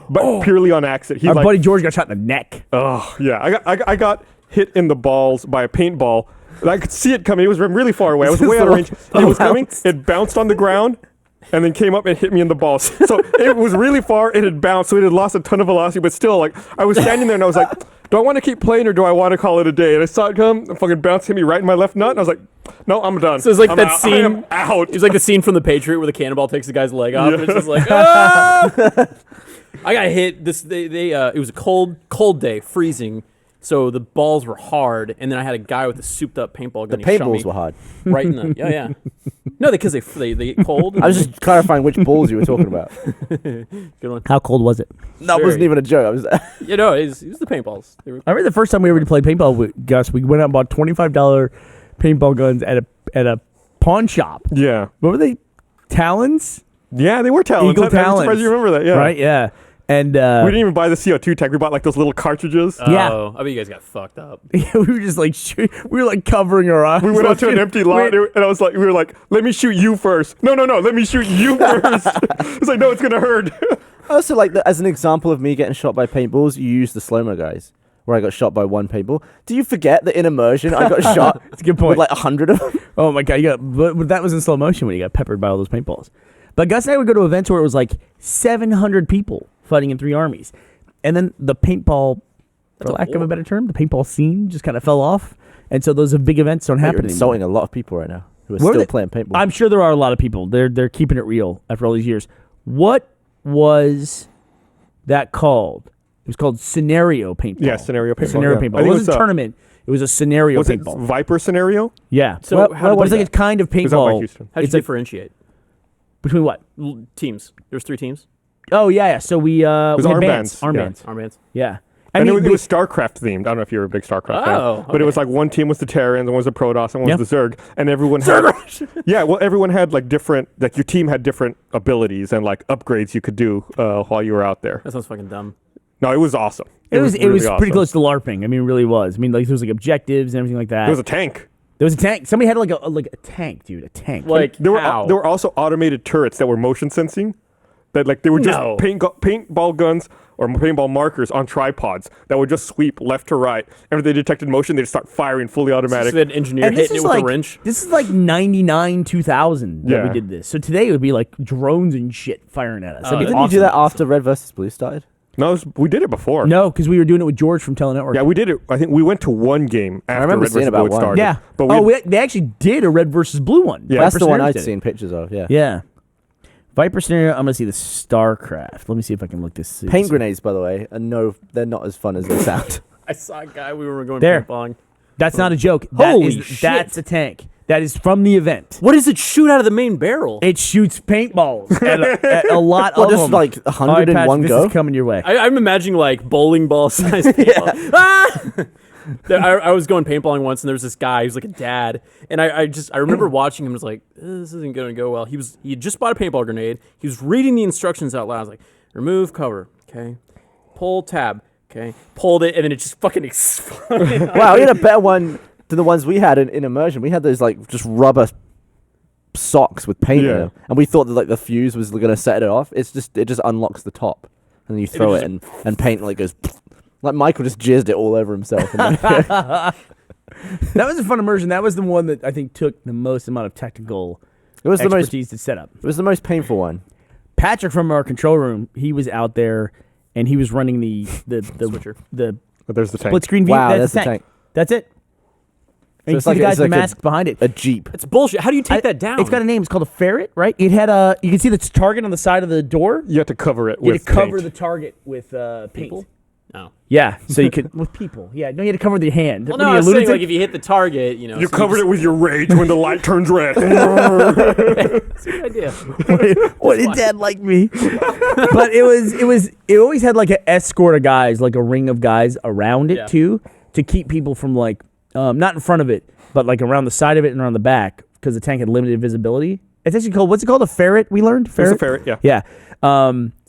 but purely on accident. He's Our like, buddy George got shot in the neck. oh yeah. I got hit in the balls by a paintball. And I could see it coming. It was from really far away. I was This is way out of the range. one- It was coming. bounced. It bounced on the ground, and then came up and hit me in the balls. So it was really far. It had bounced, so it had lost a ton of velocity. But still, like I was standing there and I was like, do I want to keep playing or do I want to call it a day? And I saw it come, and fucking bounce hit me right in my left nut, and I was like, no, I'm done. So it's like I'm that out. scene- I am out. It was like the scene from The Patriot where the cannonball takes the guy's leg off, and it's just like, ah! I got hit. It was a cold day, freezing. So the balls were hard, and then I had a guy with a souped-up paintball gun. The He shot me paintballs were hard. right in the yeah. No, because they get cold. I was just clarifying which balls you were talking about. good one. How cold was it? That wasn't even a joke. I was You know, it was the paintballs. They were, I remember the first time we ever played paintball with Gus, we went out and bought $25 paintball guns at a pawn shop. Yeah. What were they? Talons? Yeah, they were talents. Eagle I'm surprised talons. you remember that. Yeah. Right? Yeah. And We didn't even buy the CO2 tank. We bought like those little cartridges. Yeah. Oh, I bet you guys got fucked up. we were just like, we were like covering our eyes. We went out to an empty lot, and I was like, we were like, let me shoot you first. No, let me shoot you first. It's like, no, it's gonna hurt. also like as an example of me getting shot by paintballs. You use the slow-mo guys, where I got shot by one paintball. Do you forget that in Immersion I got shot That's a good point. with like 100 of them? Oh my god, but that was in slow motion when you got peppered by all those paintballs. But Gus and I would go to events where it was like 700 people fighting in 3 armies. And then the paintball, for lack of a better term, the paintball scene just kind of fell off. And so those big events don't You're happen anymore. insulting a lot of people right now who are Were still they- playing paintball. I'm sure there are a lot of people. They're keeping it real after all these years. What was that called? It was called scenario paintball. Yeah, scenario paintball. Scenario yeah. paintball. I It think wasn't a tournament. It was a scenario Was it paintball. Viper scenario? Yeah. So Well, how what It's did like a kind of It was out by paintball. Houston. how did it's you like- differentiate Between what? teams? There was 3 teams. Oh yeah. So we was had armbands, bands. yeah. Armbands. Armbands. Yeah. And it was StarCraft themed. I don't know if you're a big StarCraft fan. Oh, But it was okay. like one team was the Terrans, one was the Protoss, and one Yeah. was the Zerg. And everyone had... yeah, well, everyone had like different... Like your team had different abilities and like upgrades you could do while you were out there. That sounds fucking dumb. No, it was awesome. It was really pretty awesome. close to LARPing. I mean, it really was. I mean, like there was like objectives and everything like that. There was a tank. There was a tank. Somebody had like a tank, dude. A tank. Like There how? were also automated turrets that were motion sensing. That like they were just No. paintball guns or paintball markers on tripods that would just sweep left to right. And if they detected motion, they'd start firing fully automatic. So an engineer hitting it with a wrench. This is like 99, 2000 that we did this. So today it would be like drones and shit firing at us. That'd be Didn't awesome. you do that after Red versus Blue started? No, we did it before. No, because we were doing it with George from Telenetwork. Yeah, we did it. I think we went to one game after remember Red seeing versus about Blue one. started. Yeah. But they actually did a Red versus Blue one. Yeah. That's Viper the one Snares I'd did it. seen pictures of, yeah. Yeah. Viper Snare, I'm going to see the StarCraft. Let me see if I can look this. Paint grenades, by the way, and no, they're not as fun as they sound. I saw a guy we were going There. paintballing. That's not a joke. Holy shit. That's a tank. That is from the event. What does it shoot out of the main barrel? It shoots paintballs at a lot Well, of just them. like 100 in Pat, one this go. is coming your way. I'm imagining like bowling ball size paintball. Ah! I was going paintballing once, and there was this guy who's like a dad, and I remember watching him. I was like, this isn't going to go well. He had just bought a paintball grenade. He was reading the instructions out loud. I was like, remove cover, okay, pull tab, okay, pulled it, and then it just fucking exploded. Wow, we had a better one than the ones we had in Immersion. We had those like just rubber socks with paint in them, and we thought that like the fuse was going to set it off. It just unlocks the top, and then you throw it, and paint like goes. Like Michael just jizzed it all over himself. That was a fun immersion. That was the one that I think took the most amount of technical expertise to set up. It was the most painful one. Patrick from our control room, he was out there and he was running the Switcher. But there's the tank. split screen view. Wow, that's that's the the tank. That's it. And you it's see like the a- guys it's with the like a- mask behind it. A Jeep. It's bullshit. How do you take that down? It's got a name. It's called a ferret, right? It had you can see the target on the side of the door. You have to cover it You had with to cover paint. the target with paint. People? No. Yeah, so you could with people. Yeah, no, you had to cover with your hand. Well, What no, are I you, was a saying, lunatic? like, if you hit the target, you know. You so covered it with your rage when the light turns red. It's a good idea. What did Dad like me? But it always had like an escort of guys, like a ring of guys around it Yeah. too, to keep people from like not in front of it, but like around the side of it and around the back because the tank had limited visibility. It's actually called what's it called? A ferret? We learned There's a ferret, yeah. Yeah.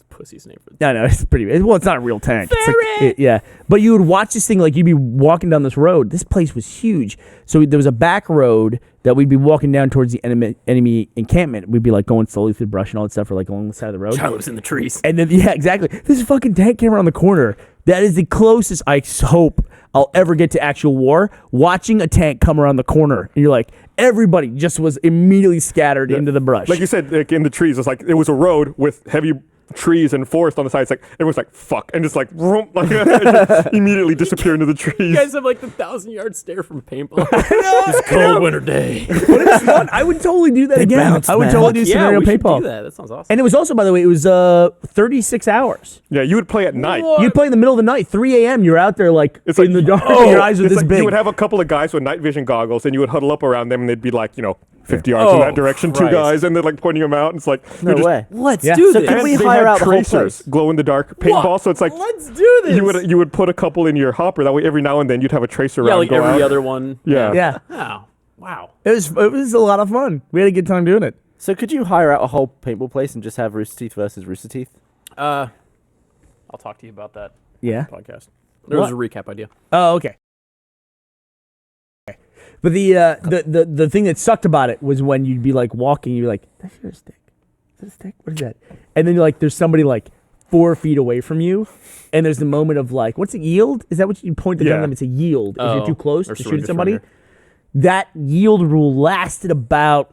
Pussy's name for No, it's pretty. Well, it's not a real tank. It's like- Ferret! yeah, but you would watch this thing like you'd be walking down this road. This place was huge, so there was a back road that we'd be walking down towards the enemy encampment. We'd be like going slowly through the brush and all that stuff, or like along the side of the road. Child lives in the trees. And then yeah, exactly. This fucking tank came around the corner. That is the closest I hope I'll ever get to actual war. Watching a tank come around the corner, and you're like, everybody just was immediately scattered into the brush. Like you said, like in the trees, it's like it was a road with heavy trees and forest on the side. It's like everyone's like fuck, and just like, vroom, like just immediately disappear into the trees. You guys have like the 1,000-yard stare from paintball. It's a cold winter day. But it was fun. I would totally do that again. bounce, I would man. totally do Yeah, scenario we should paintball. do that. That sounds awesome. And it was also, by the way, it was 36 hours. Yeah, you would play at night. What? You'd play in the middle of the night, 3 a.m. You're out there like It's in like the dark. oh, your eyes are it's this like big. You would have a couple of guys with night vision goggles, and you would huddle up around them, and they'd be like, 50 yards in Oh, that direction, two Christ. guys, and they're like pointing them out. And it's like No you're just- way. Let's Yeah. do So this. can we they hire had out the whole tracers, place? glow in the dark paintball. So it's like Let's do this. you would put a couple in your hopper. That way, every now and then you'd have a tracer Yeah, around. like go every out. other one. Yeah. yeah, Oh, wow. it was a lot of fun. We had a good time doing it. So could you hire out a whole paintball place and just have Rooster Teeth versus Rooster Teeth? I'll talk to you about that Yeah. podcast. There was a recap idea. Oh, okay. But the thing that sucked about it was when you'd be like walking, you'd be like, "That's your stick. Is that a stick? What is that?" And then you're like, there's somebody like 4 feet away from you, and there's the moment of like, "What's a yield? Is that what you point the gun at them? It's a yield if you're too close or to shoot surrender, at somebody." surrender. That yield rule lasted about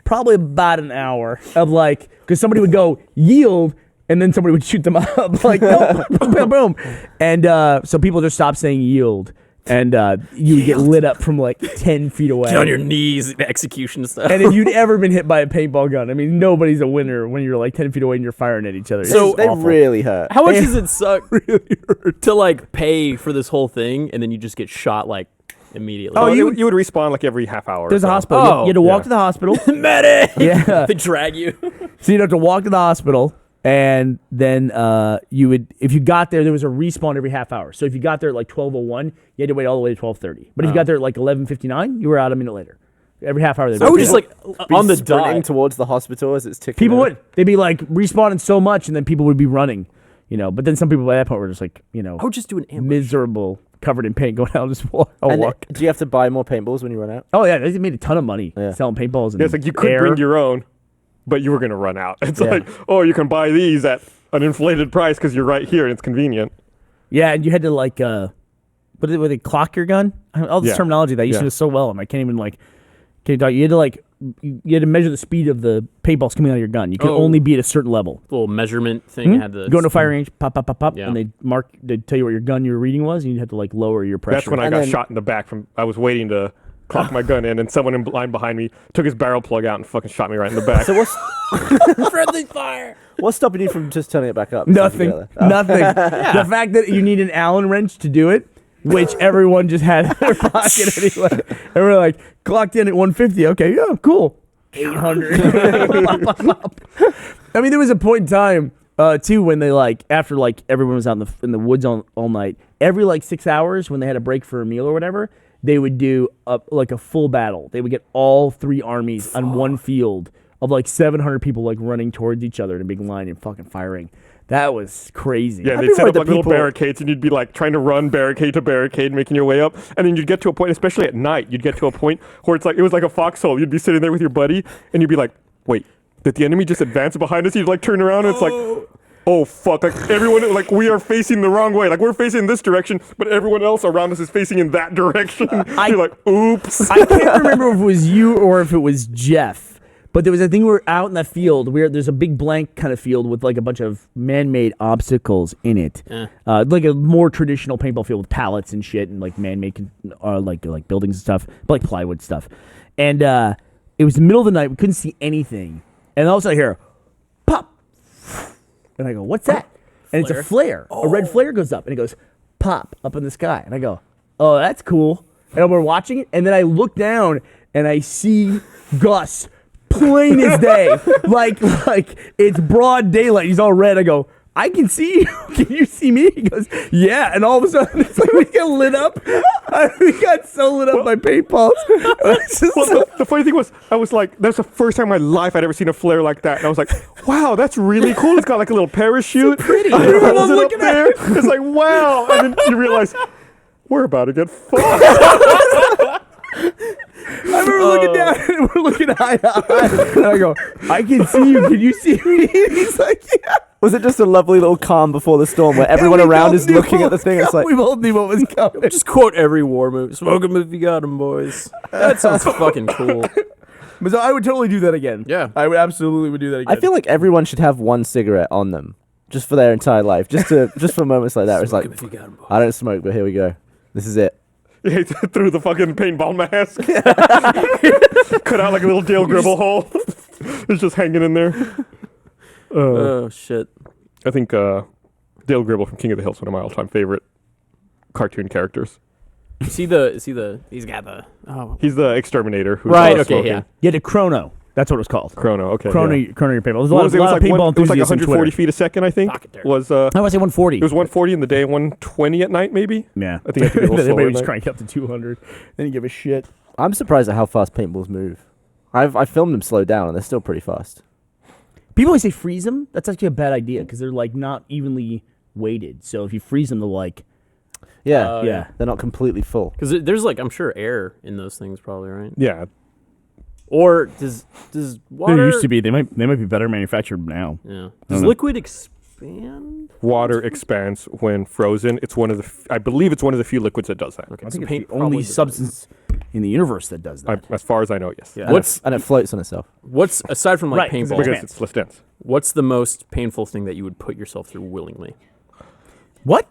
probably about an hour of like, because somebody would go yield. And then somebody would shoot them up like no, boom, boom, boom. And so people just stopped saying yield. And you would get lit up from like 10 feet away. Get on your knees, execution stuff. And if you'd ever been hit by a paintball gun, I mean, nobody's a winner when you're like 10 feet away and you're firing at each other. So It's They awful. really hurt. How much does it suck to like pay for this whole thing and then you just get shot like immediately? Oh, you you would- would respawn like every half hour. There's a or so. hospital. Oh, You had to walk yeah. to the hospital. medic. Yeah. They drag you. So you'd have to walk to the hospital. And then you would, if you got there was a respawn every half hour. So if you got there at like 12:01, you had to wait all the way to 12:30. But if you got there at like 11:59, you were out a minute later. Every half hour. I would just like Be on the sprinting dot. towards the hospital as it's ticking. People over. would. They'd be like respawning so much, and then people would be running. But then some people by that point were just like, I would just do an ambush. miserable, covered in paint, going out and just walk. And walk. do you have to buy more paintballs when you run out? Oh yeah, they made a ton of money Yeah. selling paintballs. And Yeah, it's like you could air. bring your own, but you were gonna run out. It's Yeah. like, oh, you can buy these at an inflated price because you're right here and it's convenient. Yeah, and you had to like, what did they clock your gun? All this terminology that I used to do so well, and I can't even like, can't talk. You had to like, you had to measure the speed of the paintballs coming out of your gun. You could only be at a certain level. Little measurement thing had the. Go into a fire range, pop, pop, pop, pop, and they'd tell you what your gun you were reading was, and you had to like lower your pressure. That's when I got shot in the back from. I was waiting to clock my gun in, and someone in line behind me took his barrel plug out and fucking shot me right in the back. So what's friendly fire. what's stopping you from just turning it back up? Nothing. Nothing. The fact that you need an Allen wrench to do it, which everyone just had in their pocket anyway. And we're like, clocked in at 150. Okay, yeah, cool. 800. I mean, there was a point in time, too, when they like, after like everyone was out in the woods all night, every like 6 hours when they had a break for a meal or whatever, they would do like a full battle. They would get all three armies on one field of like 700 people like running towards each other in a big line and fucking firing. That was crazy. Yeah, they'd set up like little barricades, and you'd be like trying to run barricade to barricade, making your way up, and then you'd get to a point, especially at night, you'd get to a point where it was like a foxhole. You'd be sitting there with your buddy, and you'd be like, "Wait, did the enemy just advance behind us?" You'd like turn around, and it's like, "Oh fuck!" Like everyone, like we are facing the wrong way. Like we're facing this direction, but everyone else around us is facing in that direction. You're like, "Oops." I can't remember if it was you or if it was Jeff. But there was a thing we were out in that field where there's a big blank kind of field with like a bunch of man-made obstacles in it. Like a more traditional paintball field with pallets and shit and like man-made like buildings and stuff, but like plywood stuff. And it was the middle of the night. We couldn't see anything. And all of a sudden I hear, pop. And I go, what's that? And it's a flare. A red flare goes up and it goes, pop, up in the sky. And I go, oh, that's cool. And we're watching it. And then I look down and I see Gus plain as day, like it's broad daylight. He's all red. I go, I can see you. Can you see me? He goes, yeah. And all of a sudden, it's like we get lit up. We got so lit up by paintballs. The funny thing was, I was like, that's the first time in my life I'd ever seen a flare like that. And I was like, wow, that's really cool. It's got like a little parachute. It's pretty. Holds it up there. It's like, wow. And then you realize, we're about to get fucked. I remember looking down and we're looking eye to eye. And I go, I can see you. Can you see me? And he's like, yeah. Was it just a lovely little calm before the storm where everyone around is looking at the thing? It's like, we both knew what was coming. Just quote every war movie. Smoke 'em if you got 'em, boys. That sounds fucking cool. But so I would totally do that again. Yeah. I would absolutely do that again. I feel like everyone should have one cigarette on them just for their entire life. Just for moments like that. It's like, if you got 'em, boys. I don't smoke, but here we go. This is it. Yeah, through the fucking paintball mask. Cut out like a little Dale Gribble hole. It's just hanging in there. Oh, shit. I think Dale Gribble from King of the Hill is one of my all-time favorite cartoon characters. He's got the... Oh. He's the exterminator. Who's Right, okay, smoking. yeah. You had to chrono. That's what it was called. Chrono, okay. Chrono yeah. your paintball. There's a lot of paintball It was like enthusiasts on 140 Twitter. feet a second, I think. Was I want to say 140. It was 140 in the day, 120 at night, maybe? Yeah. I think I could be a little slower Everybody at was night. crank up to 200. Then you give a shit. I'm surprised at how fast paintballs move. I've filmed them slow down and they're still pretty fast. People always say freeze them. That's actually a bad idea because they're like not evenly weighted. So if you freeze them, they're like, Yeah, yeah. They're not completely full. Because there's like, I'm sure, air in those things probably, right? Yeah. Or does water... There used to be. They might be better manufactured now. Yeah. Does liquid expand? Water expands when frozen. It's one of the... I believe it's one of the few liquids that does that. Okay, I so think paint it's the only probably does. substance in the universe that does that. As far as I know, yes. Yeah. And it floats on itself. What's, aside from like Right, 'cause paintball, Because Expands. it's less dense. what's the most painful thing that you would put yourself through willingly? What?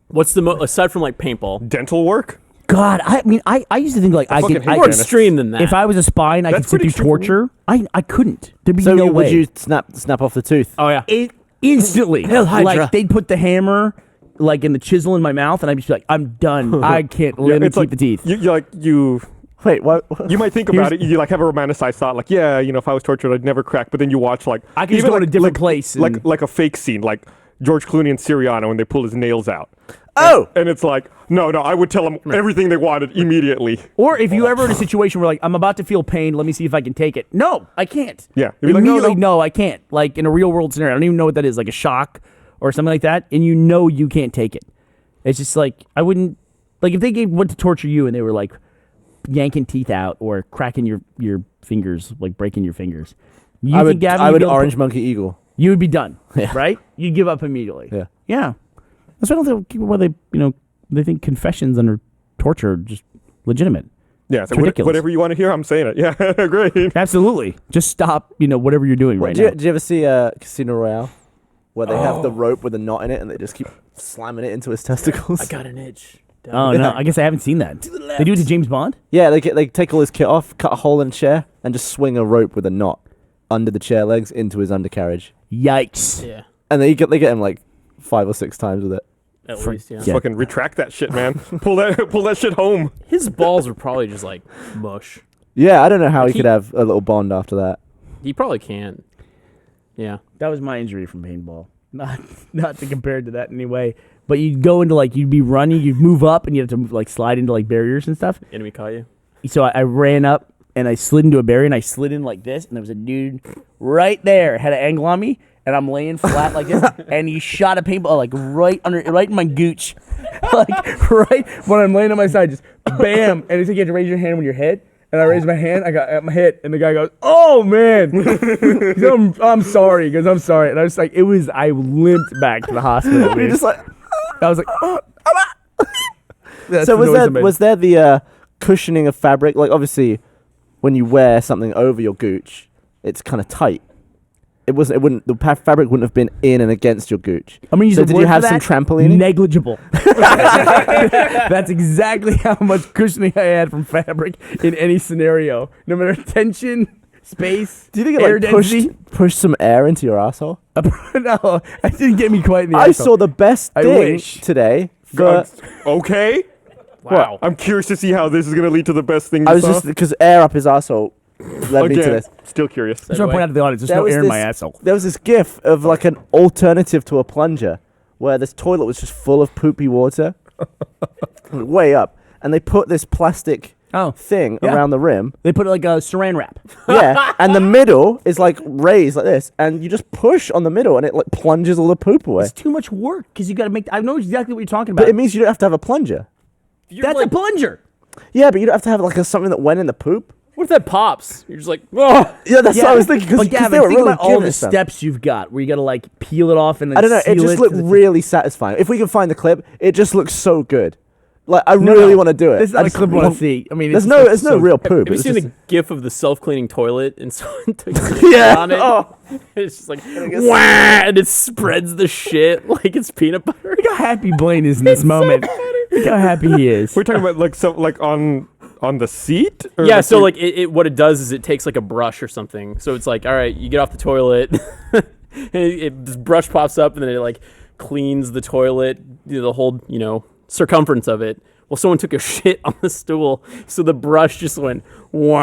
What's the aside from like paintball? Dental work? God, I mean, I used to think like I fucking could. hate More dentists. extreme than that. If I was a spy and I could That's sit through pretty extreme for me. torture, I couldn't. There'd be So no would way. you snap off the tooth? oh yeah. Instantly. Hell, Hydra. Like they'd put the hammer like in the chisel in my mouth, and I'd just be like, I'm done. I can't let me it's keep like the teeth. You Wait, what? You might think about it. You like have a romanticized thought, like, yeah, if I was tortured, I'd never crack. But then you watch like I could just even go in a different place. And like a fake scene, like George Clooney and Siriano when they pull his nails out. Oh! And it's like, no, I would tell them everything they wanted immediately. or if you ever in a situation where like I'm about to feel pain, let me see if I can take it. No, I can't. Yeah. You'd be like, Immediately, no. no, I can't. Like in a real world scenario, I don't even know what that is, like a shock or something like that, and you can't take it. It's just like I wouldn't like if they went to torture you and they were like yanking teeth out or cracking your fingers, like breaking your fingers. You I think would Gavin I you'd would be able to orange monkey eagle. You would be done, Yeah. right? You'd give up immediately. Yeah. Yeah. That's why I don't think people where they think confessions under torture are just legitimate. Yeah, so ridiculous. whatever you want to hear, I'm saying it. Yeah, great. Absolutely. Just stop, whatever you're doing right now. Did you ever see Casino Royale? Where they have the rope with a knot in it and they just keep slamming it into his testicles? I got an itch. Oh, no. I guess I haven't seen that. They do it to James Bond? Yeah, they take all his kit off, cut a hole in the chair, and just swing a rope with a knot under the chair legs into his undercarriage. Yikes. Yeah. And they get him like 5 or 6 times with it. At least, yeah. Yeah. Fucking retract that shit, man. pull that shit home. His balls were probably just like mush. Yeah, I don't know how he could have a little bond after that. He probably can't. Yeah. That was my injury from paintball. Not to compare to that in any way. But you'd go into you'd be running, you'd move up, and you'd have to slide into barriers and stuff. Enemy caught you. So I ran up and I slid into a barrier and I slid in like this, and there was a dude right there, had an angle on me, and I'm laying flat like this, and he shot a paintball right in my gooch, right when I'm laying on my side, just bam, and it's like you have to raise your hand when you're hit. And I raised my hand, I got my hit, and the guy goes, "Oh man, I'm sorry," because I'm sorry, and I was like, I limped back to the hospital. You're just like, I was like, "Oh, so was there the cushioning of fabric? Like obviously, when you wear something over your gooch, it's kind of tight. The fabric wouldn't have been in and against your gooch. I'm gonna use So the did word you have for some that, trampolining? Negligible. That's exactly how much cushioning I had from fabric in any scenario. No matter tension, space, Do you think air it density. pushed some air into your asshole? No, it didn't get me quite in the I asshole. saw the best I thing wish. today. Okay. Wow. I'm curious to see how this is going to lead to the best thing you I was saw. just because air up his asshole led me to Again, this. still curious. I just want to point out to the audience, there's There no was air in my this- asshole. There was this gif of like an alternative to a plunger where this toilet was just full of poopy water, way up, and they put this plastic Oh, thing Yeah. around the rim. they put like a saran wrap. Yeah, and the middle is like raised like this, and you just push on the middle, and it like plunges all the poop away. It's too much work because you got to make. I know exactly what you're talking about. But it means you don't have to have a plunger. That's a plunger. Yeah, but you don't have to have like something that went in the poop. What if that pops? You're just like, oh. Yeah, that's what I was thinking. But Because Gavin, they were think really about all giving the us some. steps you've got where you got to peel it off and then I don't know. It seal just to looked the- really satisfying. If we can find the clip, it just looks so good. Like I No, really no. want to do it. This is I not a just clip I want want- to see. I mean, There's it's no, just there's no so- real poop. Have you It's seen just- the gif of the self-cleaning toilet and someone took Yeah. on it? Oh. It's just like, wah, and it spreads the shit like it's peanut butter. Look how happy Blaine is in this moment. Look how happy he is. We're talking about on the seat? Or Yeah, so like it what it does is it takes like a brush or something. So it's like, all right, you get off the toilet, and this brush pops up, and then it cleans the toilet, the whole circumference of it. Well, someone took a shit on the stool, so the brush just went wah,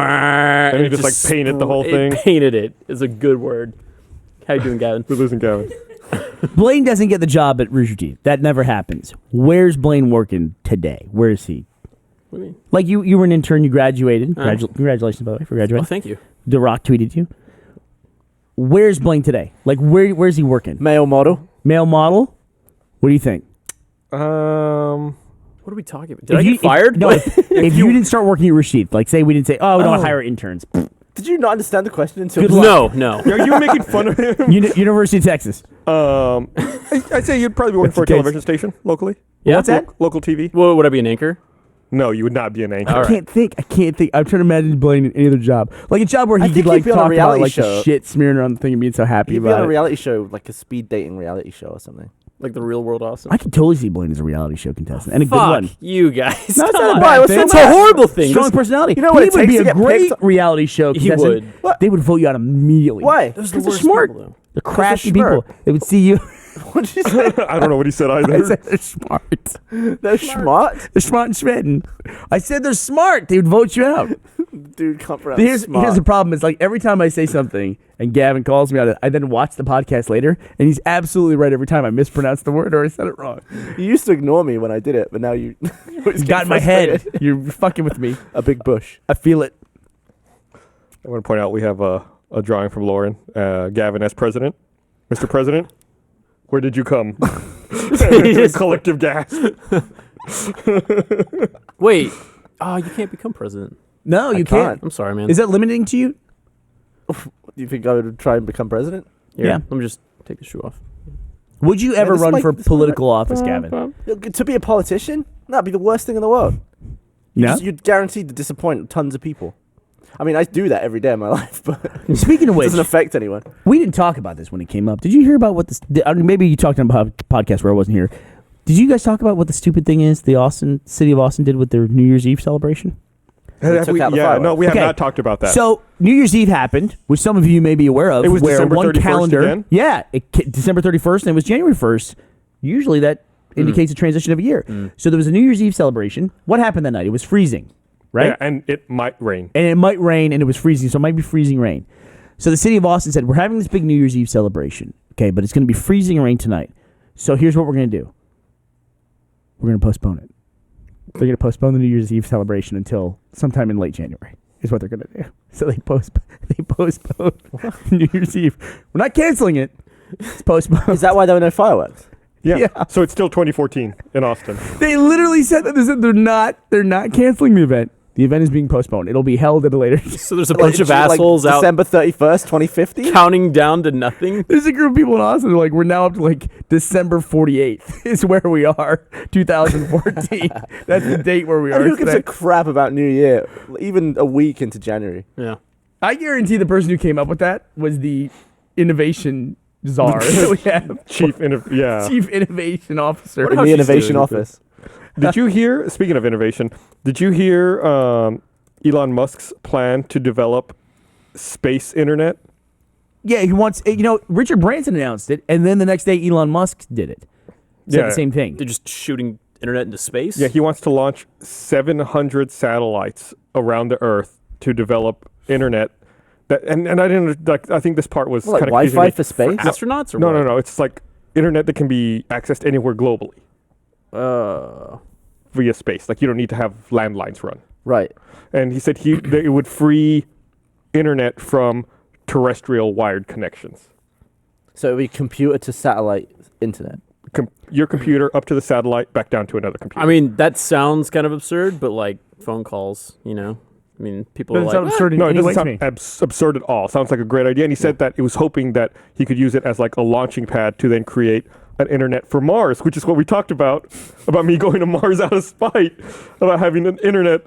And it just, painted the whole thing? It painted it is a good word. How you doing, Gavin? we're losing Gavin. Blaine doesn't get the job at Rooster Teeth. That never happens. Where's Blaine working today? Where is he? What do you mean? Like you were an intern, you graduated. Oh. Congratulations, by the way, for graduating. Oh, thank you. The Rock tweeted you. Where's Blaine today? Like where's he working? male model. Male model? What do you think? What are we talking about? Did I get fired? No, if you didn't start working at Rooster Teeth, say we didn't say, we don't hire interns. Did you not understand the question until? Good luck. No. Are you making fun of him? University of Texas. I'd say you'd probably be working That's for a the case. television station locally. Yeah. What's that? Local TV. Well, would I be an anchor? No, you would not be an anchor. All I right. can't think. I'm trying to imagine Blaine in any other job. Like a job where he I could think he'd be on a talk about reality the show. shit smearing around the thing and being so happy You'd be on about a it. reality show, like a speed dating reality show or something. Like the Real World Awesome. I could totally see Blaine as a reality show contestant and a good Fuck one. you guys. No, it's Come not a on. bad what's thing. so It's bad? a horrible thing. Strong This- personality. You know what he it would takes be to a get great picked- reality show He contestant. would. What? They would vote you out immediately. Why? Those are Because the they're worst smart. people, though. The crafty smart. people. They would see you. What did you say? I don't know what he said I either. said they're smart. They're smart. They're smart and smitten. I said they're smart. They would vote you out. Dude, can't pronounce Here's smart. the problem. Is every time I say something and Gavin calls me on it, I then watch the podcast later, and he's absolutely right every time I mispronounce the word or I said it wrong. You used to ignore me when I did it, but now you It's got in my head. You're fucking with me. A big bush. I feel it. I want to point out we have a drawing from Lauren. Gavin as president. Mr. President, where did you come? Collective gasp. Wait. Oh, you can't become president. No, you can't. can't. I'm sorry, man. Is that limiting to you? Do you think I would try and become president? Here, Yeah. let me just take the shoe off. Would you ever this run might- for this might- political office, Gavin? To be a politician? That'd be the worst thing in the world. No. You'd guaranteed to disappoint tons of people. I mean, I do that every day of my life, but it Speaking of which, doesn't affect anyone. we didn't talk about this when it came up. Did you hear about what this? Maybe you talked about a podcast where I wasn't here. Did you guys talk about what the stupid thing is the city of Austin did with their New Year's Eve celebration? Have took we- out the yeah, fireworks. no, we have Okay. not talked about that. So New Year's Eve happened, which some of you may be aware of. It was where December one 31st calendar. again? Yeah, December 31st, and it was January 1st. Usually that indicates a transition of a year. So there was a New Year's Eve celebration. What happened that night? It was freezing, right? Yeah, and it might rain. And it might rain, and it was freezing, so it might be freezing rain. So the city of Austin said, we're having this big New Year's Eve celebration, okay, but it's going to be freezing rain tonight. So here's what we're going to do. We're going to postpone it. They're going to postpone the New Year's Eve celebration until sometime in late January, is what they're going to do. So they postponed New Year's Eve. We're not canceling it. It's postponed. Is that why there were no fireworks? Yeah. Yeah. So it's still 2014 in Austin. They literally said that. They said they're not canceling the event. The event is being postponed. It'll be held at a later. So there's a bunch of Like assholes out December 31st, 2050? counting down to nothing. There's a group of people in Austin who are like, we're now up to like December 48th is where we are, 2014. That's the date where we And are who gives today. a crap about New Year? Even a week into January. Yeah. I guarantee the person who came up with that was the innovation czar that we have. Chief Innovation Officer. In how the she's innovation doing. office. Did you hear, speaking of innovation, did you hear Elon Musk's plan to develop space internet? Yeah, he wants, Richard Branson announced it, and then the next day Elon Musk did it. Said Yeah. the same thing. They're just shooting internet into space. Yeah, he wants to launch 700 satellites around the Earth to develop internet. And I didn't, like, I think this part was Like kind of Wi-Fi for space? Astronauts or No, what? no. It's like internet that can be accessed anywhere globally Uh, via space. Like you don't need to have landlines run. Right. And he said that it would free internet from terrestrial wired connections. So it would be computer to satellite internet. Your computer up to the satellite, back down to another computer. I mean, that sounds kind of absurd, but like phone calls, I mean, people are Doesn't sound like, absurd in no, it any way doesn't to me. sound absurd at all. Sounds like a great idea. And he said that it was hoping that he could use it as like a launching pad to then create an internet for Mars, which is what we talked about me going to Mars out of spite, about having an internet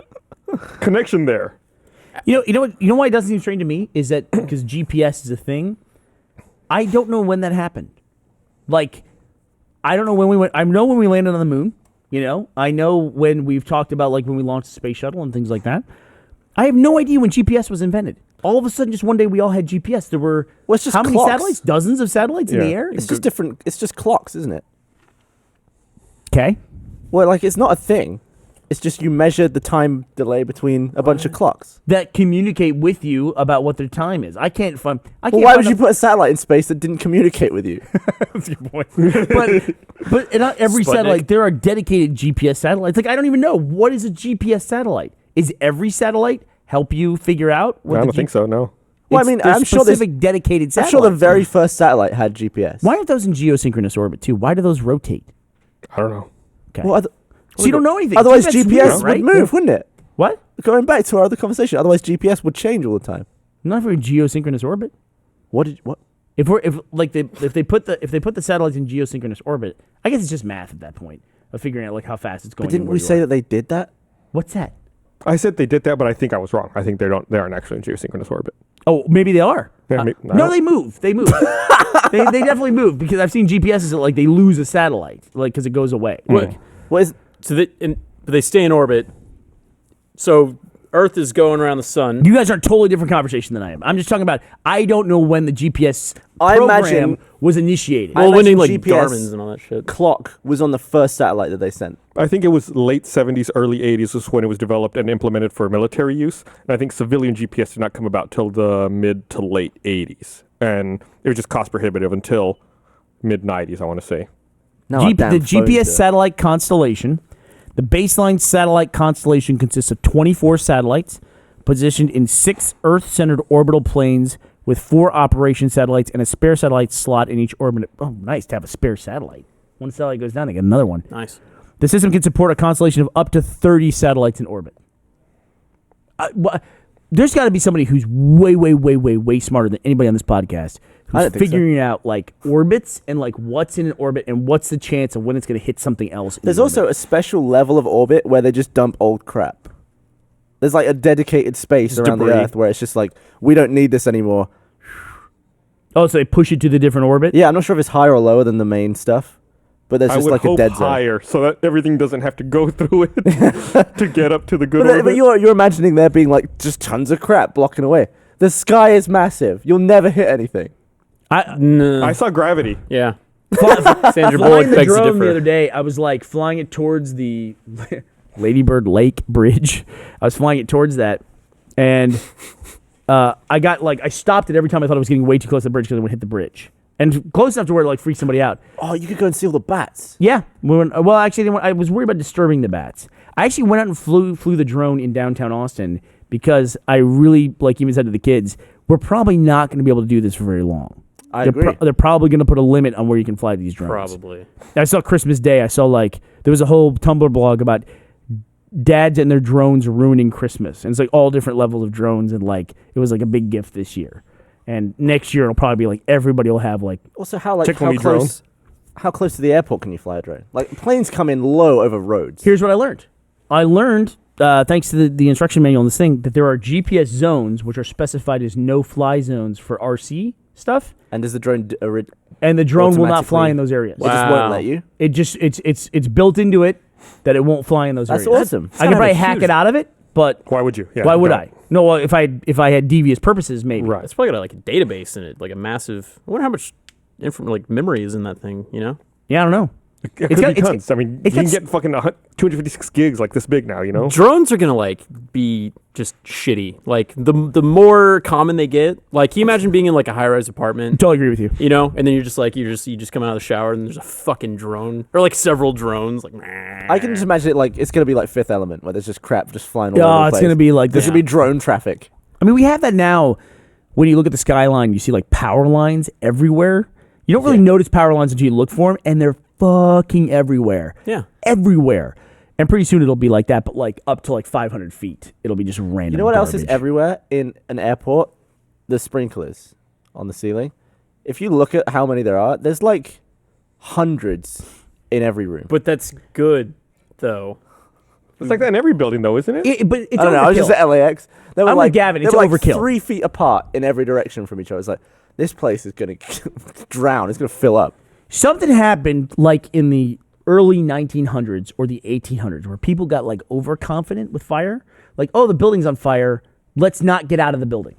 connection there. You know why it doesn't seem strange to me is that because GPS is a thing. I don't know when that happened. Like, I don't know when we went. I know when we landed on the moon. I know when we've talked about like when we launched the space shuttle and things like that. I have no idea when GPS was invented. All of a sudden, just one day, we all had GPS. There were Well, it's just how many clocks. satellites? Dozens of satellites in the Yeah. air. It's just different. It's just clocks, isn't it? Okay. Well, like it's not a thing. It's just you measure the time delay between a bunch of clocks. That communicate with you about what their time is. I can't find. Well, why would you put a satellite in space that didn't communicate with you? That's a good point. but not every Sputnik. satellite. There are dedicated GPS satellites. Like I don't even know what is a GPS satellite. Is every satellite help you figure out? What I the don't think so. No. Well, I mean, there's I'm sure there's- specific dedicated I'm satellites. sure the very first satellite had GPS. Why aren't those in geosynchronous orbit too? Why do those rotate? I don't know. Okay. Well, So you don't know anything. otherwise, That's GPS weird, right? would move, wouldn't it? What? Going back to our other conversation, otherwise GPS would change all the time. Not if we're in geosynchronous orbit. What? If they put the satellites in geosynchronous orbit, I guess it's just math at that point of figuring out like how fast it's going. But didn't and where we you say are. that they did that? What's that? I said they did that, but I think I was wrong. I think they aren't actually in geosynchronous orbit. Oh, maybe they are. Yeah, No, they move. They move. they definitely move because I've seen GPSs that like they lose a satellite like because it goes away. Like, What is? so but they stay in orbit. So Earth is going around the sun. you guys are a totally different conversation than I am. I'm just talking about I don't know when the GPS I program imagine- was initiated. I Well, winning imagine like GPS Garmin's and all that shit. Clock was on the first satellite that they sent. I think it was late 70s, early 80s was when it was developed and implemented for military use. And I think civilian GPS did not come about till the mid to late 80s. And it was just cost prohibitive until mid 90s, I want to say. No, our damn the phones do GPS it. satellite constellation, the baseline satellite constellation consists of 24 satellites positioned in 6 Earth-centered orbital planes with 4 operation satellites and a spare satellite slot in each orbit. Oh, nice to have a spare satellite. One satellite goes down, they get another one. Nice. The system can support a constellation of up to 30 satellites in orbit. There's got to be somebody who's way, way, way, way, way smarter than anybody on this podcast I who's don't think so. figuring out like orbits and like what's in an orbit and what's the chance of when it's going to hit something else. There's also a special level of orbit where they just dump old crap. There's like a dedicated space Just around the debris. Earth where it's just like, we don't need this anymore. Oh, so they push it to the different orbit? Yeah, I'm not sure if it's higher or lower than the main stuff, but there's I just would like a hope dead zone. higher so that everything doesn't have to go through it to get up to the good But orbit. you're imagining there being like just tons of crap blocking away. The sky is massive. You'll never hit anything. No. I saw Gravity. Yeah. Flying Sandra Bullock the begs to drone the differ. other day, I was like flying it towards the Ladybird Lake Bridge. I was flying it towards that, and I got like I stopped it every time I thought I was getting way too close to the bridge because I would hit the bridge, and close enough to where it like freaked somebody out. Oh, you could go and see all the bats. Yeah, well, actually, I was worried about disturbing the bats. I actually went out and flew the drone in downtown Austin because I really, like even said to the kids, we're probably not going to be able to do this for very long. I agree. They're probably going to put a limit on where you can fly these drones. Probably. I saw Christmas Day. I saw like there was a whole Tumblr blog about dads and their drones ruining Christmas, and it's like all different levels of drones, and like it was like a big gift this year, and next year it'll probably be like everybody will have like Also, how Tickle me close to the airport can you fly a drone? Like planes come in low over roads. Here's what I learned. I learned, thanks to the instruction manual on this thing, that there are GPS zones which are specified as no-fly zones for RC stuff, And does the drone and the drone will not fly automatically- in those areas. It just won't Wow. let you? It just it's built into it that it won't fly in those That's areas. awesome. I could probably hack it out of it, but Why would you? Yeah, why would don't. I? No, well, if I had devious purposes, maybe. Right. It's probably got like a database in it, like a massive. I wonder how much like memory is in that thing. You know. Yeah, I don't know. It It's could got- be it's- tons. I mean, it's you can got get fucking 256 gigs like this big now, you know? Drones are gonna like be just shitty. Like the more common they get, like can you imagine being in like a high rise apartment, Totally agree with you. you know, and then you're just like you just come out of the shower and there's a fucking drone or like several drones. Like I can just imagine it like it's gonna be like Fifth Element, where there's just crap just flying all over Oh, the it's place. gonna be like There's this. gonna be drone traffic. I mean, we have that now. When you look at the skyline, you see like power lines everywhere. You don't really notice power lines until you look for them, and they're fucking everywhere. Yeah. Everywhere. And pretty soon it'll be like that, but like up to like 500 feet. It'll be just random. You know what else is garbage. everywhere in an airport? The sprinklers on the ceiling. If you look at how many there are, there's like hundreds in every room. But that's good though. It's like that in every building, though, isn't it? But it's I don't know. I was just overkill. at LAX. They were I'm like with Gavin, they it's were like overkill. 3 feet apart in every direction from each other. It's like this place is gonna drown. It's gonna fill up. Something happened like in the early 1900s or the 1800s where people got like overconfident with fire. Like, oh, the building's on fire. Let's not get out of the building.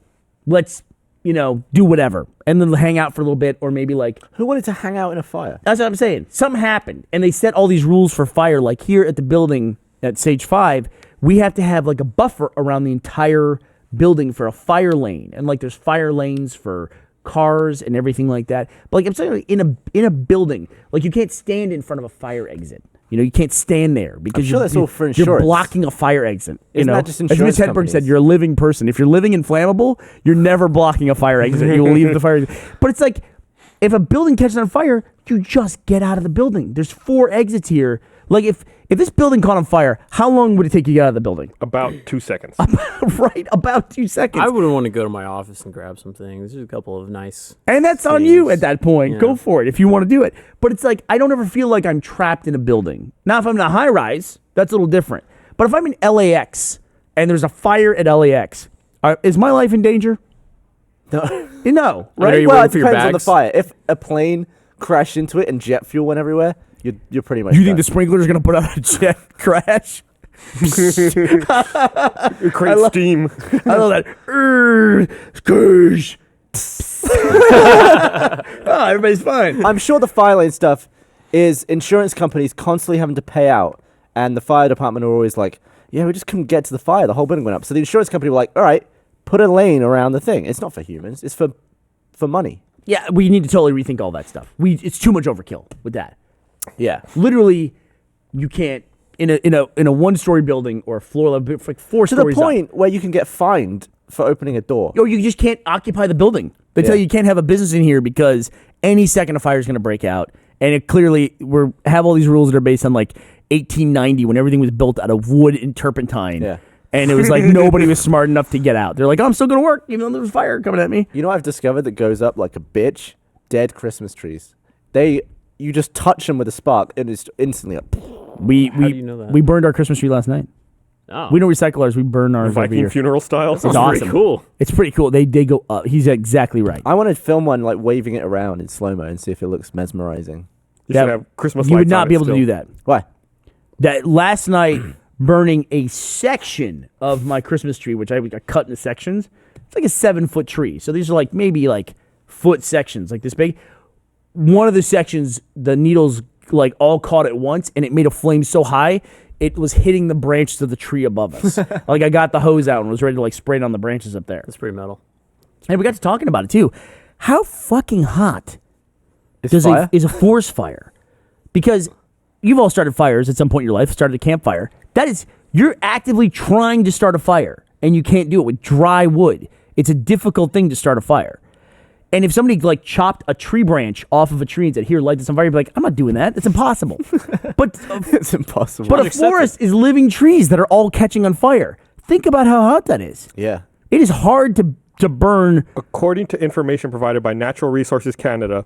Let's, do whatever. And then hang out for a little bit, or maybe like, Who wanted to hang out in a fire? that's what I'm saying. Something happened, and they set all these rules for fire. Like here at the building at Stage 5, we have to have like a buffer around the entire building for a fire lane. And like there's fire lanes for cars and everything like that. But like I'm saying, like, in a building, like you can't stand in front of a fire exit. You can't stand there because sure that's all for you're insurance. blocking a fire exit. Isn't that just As insurance Miss Hedberg companies? said, you're a living person. If you're living in flammable, you're never blocking a fire exit. You will leave the fire exit. But it's like, if a building catches on fire, you just get out of the building. There's 4 exits here. Like if this building caught on fire, how long would it take you to get out of the building? About 2 seconds. Right, about 2 seconds. I wouldn't want to go to my office and grab some things. There's a couple of nice. And that's on things. you at that point. Yeah. Go for it if you want to do it. But it's like, I don't ever feel like I'm trapped in a building. Now, if I'm in a high rise, that's a little different. But if I'm in LAX and there's a fire at LAX, is my life in danger? No. No, I know right? you're Well, waiting it for your depends on the bags. fire. If a plane crashed into it and jet fuel went everywhere, you're pretty much. You think the done. sprinkler's going to put out a jet crash? It creates steam. I love that. Skoosh. Oh, everybody's fine. I'm sure the fire lane stuff is insurance companies constantly having to pay out, and the fire department are always like, "Yeah, we just couldn't get to the fire. The whole building went up." So the insurance company were like, "All right, put a lane around the thing. It's not for humans. It's for money." Yeah, we need to totally rethink all that stuff. It's too much overkill with that. Yeah. Literally, you can't in a 1-story building or a floor level, like 4 To the stories up. point where you can get fined for opening a door. Or you just can't occupy the building. They tell Yeah. you can't have a business in here because any second a fire is going to break out. And it clearly have all these rules that are based on like 1890 when everything was built out of wood and turpentine. Yeah. And it was like nobody was smart enough to get out. They're like, oh, I'm still going to work, even though there's fire coming at me. You know what I've discovered that goes up like a bitch? Dead Christmas trees. You just touch them with a spark and it's instantly up. How do you know that? We burned our Christmas tree last night. Oh. We don't recycle ours. We burn ours every Viking year. funeral style. It's Pretty awesome. cool. It's pretty cool. They go up. He's exactly right. I want to film one like waving it around in slow-mo and see if it looks mesmerizing. You That- should have Christmas You lights would not on be it able to still. do that. Why? That last night, burning a section of my Christmas tree, which I cut into sections. It's like a 7-foot tree. So these are like maybe like foot sections, like this big. One of the sections, the needles like all caught at once, and it made a flame so high it was hitting the branches of the tree above us. Like I got the hose out and was ready to like spray it on the branches up there. That's pretty metal. And we got to talking about it too. How fucking hot Is fire? is a forest fire? Because you've all started fires at some point in your life, started a campfire. That is, you're actively trying to start a fire, and you can't do it with dry wood. It's a difficult thing to start a fire. And if somebody like chopped a tree branch off of a tree and said, here, light this on fire, you'd be like, I'm not doing that. It's impossible. But It's impossible. but a forest is living trees that are all catching on fire. Think about how hot that is. yeah. It is hard to burn. According to information provided by Natural Resources Canada,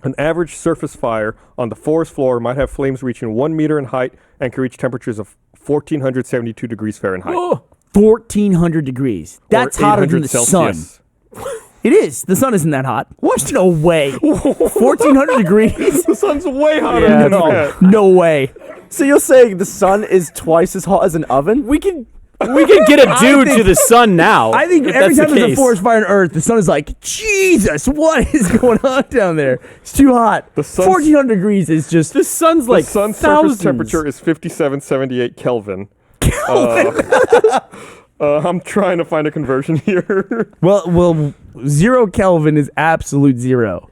an average surface fire on the forest floor might have flames reaching 1 meter in height and can reach temperatures of 1,472 degrees Fahrenheit. Oh, 1,400 degrees. That's or hotter than 800 the Celsius. sun. It is. The sun isn't that hot. What? No way. 1,400 degrees? The sun's way hotter Yeah, than No, that. no way. So you're saying the sun is twice as hot as an oven? we can get a dude to the sun now. I think if every that's time the there's a case. forest fire on Earth, the sun is like, Jesus, what is going on down there? It's too hot. The sun's- 1,400 degrees is just... The sun's The like sun's thousands. surface temperature is 5778 Kelvin. I'm trying to find a conversion here. Well, 0 Kelvin is absolute zero.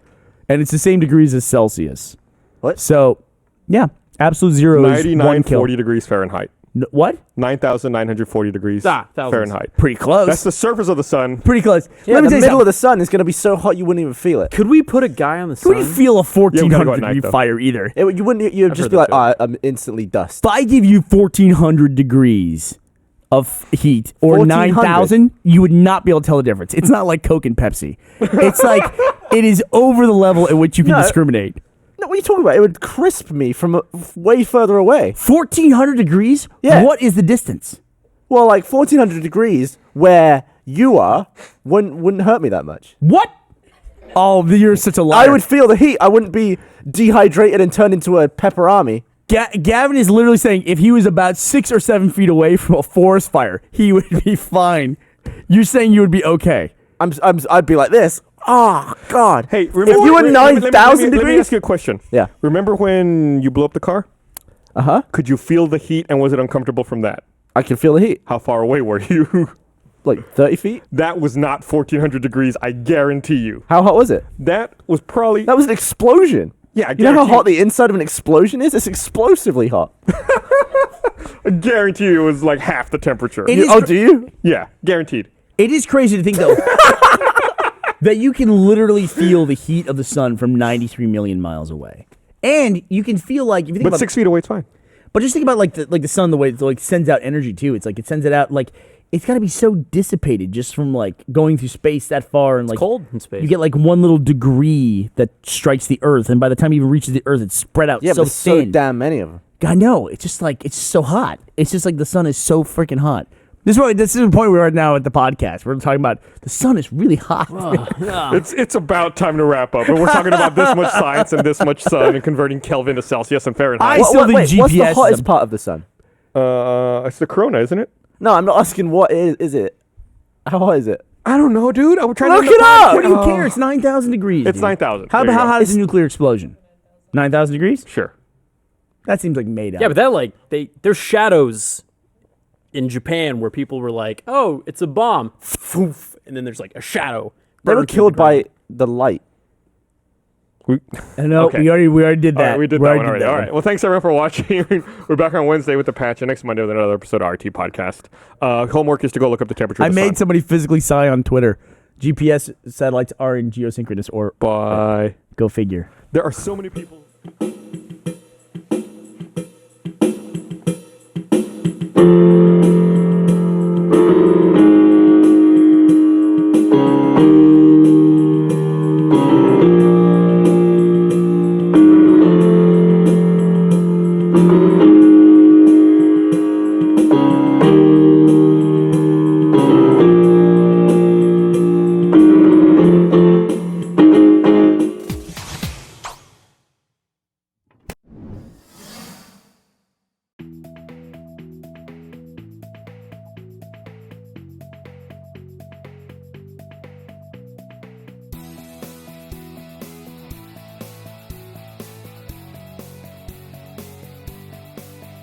And it's the same degrees as Celsius. What? So, yeah, absolute zero is 1 9940 Kelvin. degrees Fahrenheit. What? 9,940 degrees thousands. Fahrenheit. Pretty close. That's the surface of the sun. Pretty close. Yeah, Let me the tell you middle something. of the sun is going to be so hot you wouldn't even feel it. Could we put a guy on the You sun? wouldn't feel a Yeah, we gotta go 1,400 at night, degree though. fire either. You wouldn't. You'd just heard be that like, too. I'm instantly dust. If I give you 1,400 degrees of heat or 1,400? 9,000, you would not be able to tell the difference. It's not like Coke and Pepsi. It's like it is over the level at which you can No. discriminate. No, what are you talking about? It would crisp me from way further away. 1,400 degrees? Yeah. What is the distance? Well, like 1,400 degrees where you are wouldn't hurt me that much. What? Oh, you're such a liar. I would feel the heat. I wouldn't be dehydrated and turn into a pepperami. Gavin is literally saying if he was about 6 or 7 feet away from a forest fire, he would be fine. You're saying you would be okay. I'd be like this. Oh God. Hey, if you were let me 9,000 Let me degrees. ask you a question. Yeah. Remember when you blew up the car? Uh-huh. Could you feel the heat and was it uncomfortable from that? I can feel the heat. How far away were you? Like 30 feet. That was not 1,400 degrees, I guarantee you. How hot was it? That was probably... That was an explosion. Yeah, I You know how guarantee hot the inside of an explosion is? It's explosively hot. I guarantee you it was like half the temperature. It is Oh, cr- do you? Yeah, guaranteed. It is crazy to think, though, that you can literally feel the heat of the sun from 93 million miles away. And you can feel like, if you think But about 6 feet away, it's fine. But just think about like the sun, the way it like sends out energy too. It's like it sends it out like it's got to be so dissipated just from like going through space that far and like cold in space. You get like one little degree that strikes the Earth, and by the time it even reaches the Earth, it's spread out Yeah, so but there's so thin. damn many of them. I know. It's just like it's so hot. It's just like the sun is so freaking hot. This is the point we are at now at the podcast. We're talking about the sun is really hot. It's about time to wrap up. And we're talking about this much science and this much sun and converting Kelvin to Celsius and Fahrenheit. I still think what's the GPS is hottest a- part of the sun? It's the corona, isn't it? No, I'm not asking what is it. How hot is it? I don't know, dude. I was trying Look to it up! What do you care? It's 9,000 degrees. It's dude. 9,000. How There you go. hot is a nuclear explosion? 9,000 degrees? Sure. That seems like made up. Yeah, but that like there's shadows in Japan where people were like, "Oh, it's a bomb," Foof, and then there's like a shadow. They were burning through killed the ground. by the light. I know. Okay. We already did All that. right, we did We that one already already. did All that right. one. Well, thanks everyone for watching. We're back on Wednesday with the patch, and next Monday with another episode of RT Podcast. Homework is to go look up the temperature. I of the made sun. somebody physically sign on Twitter. GPS satellites are in geosynchronous or Bye. go figure. There are so many people.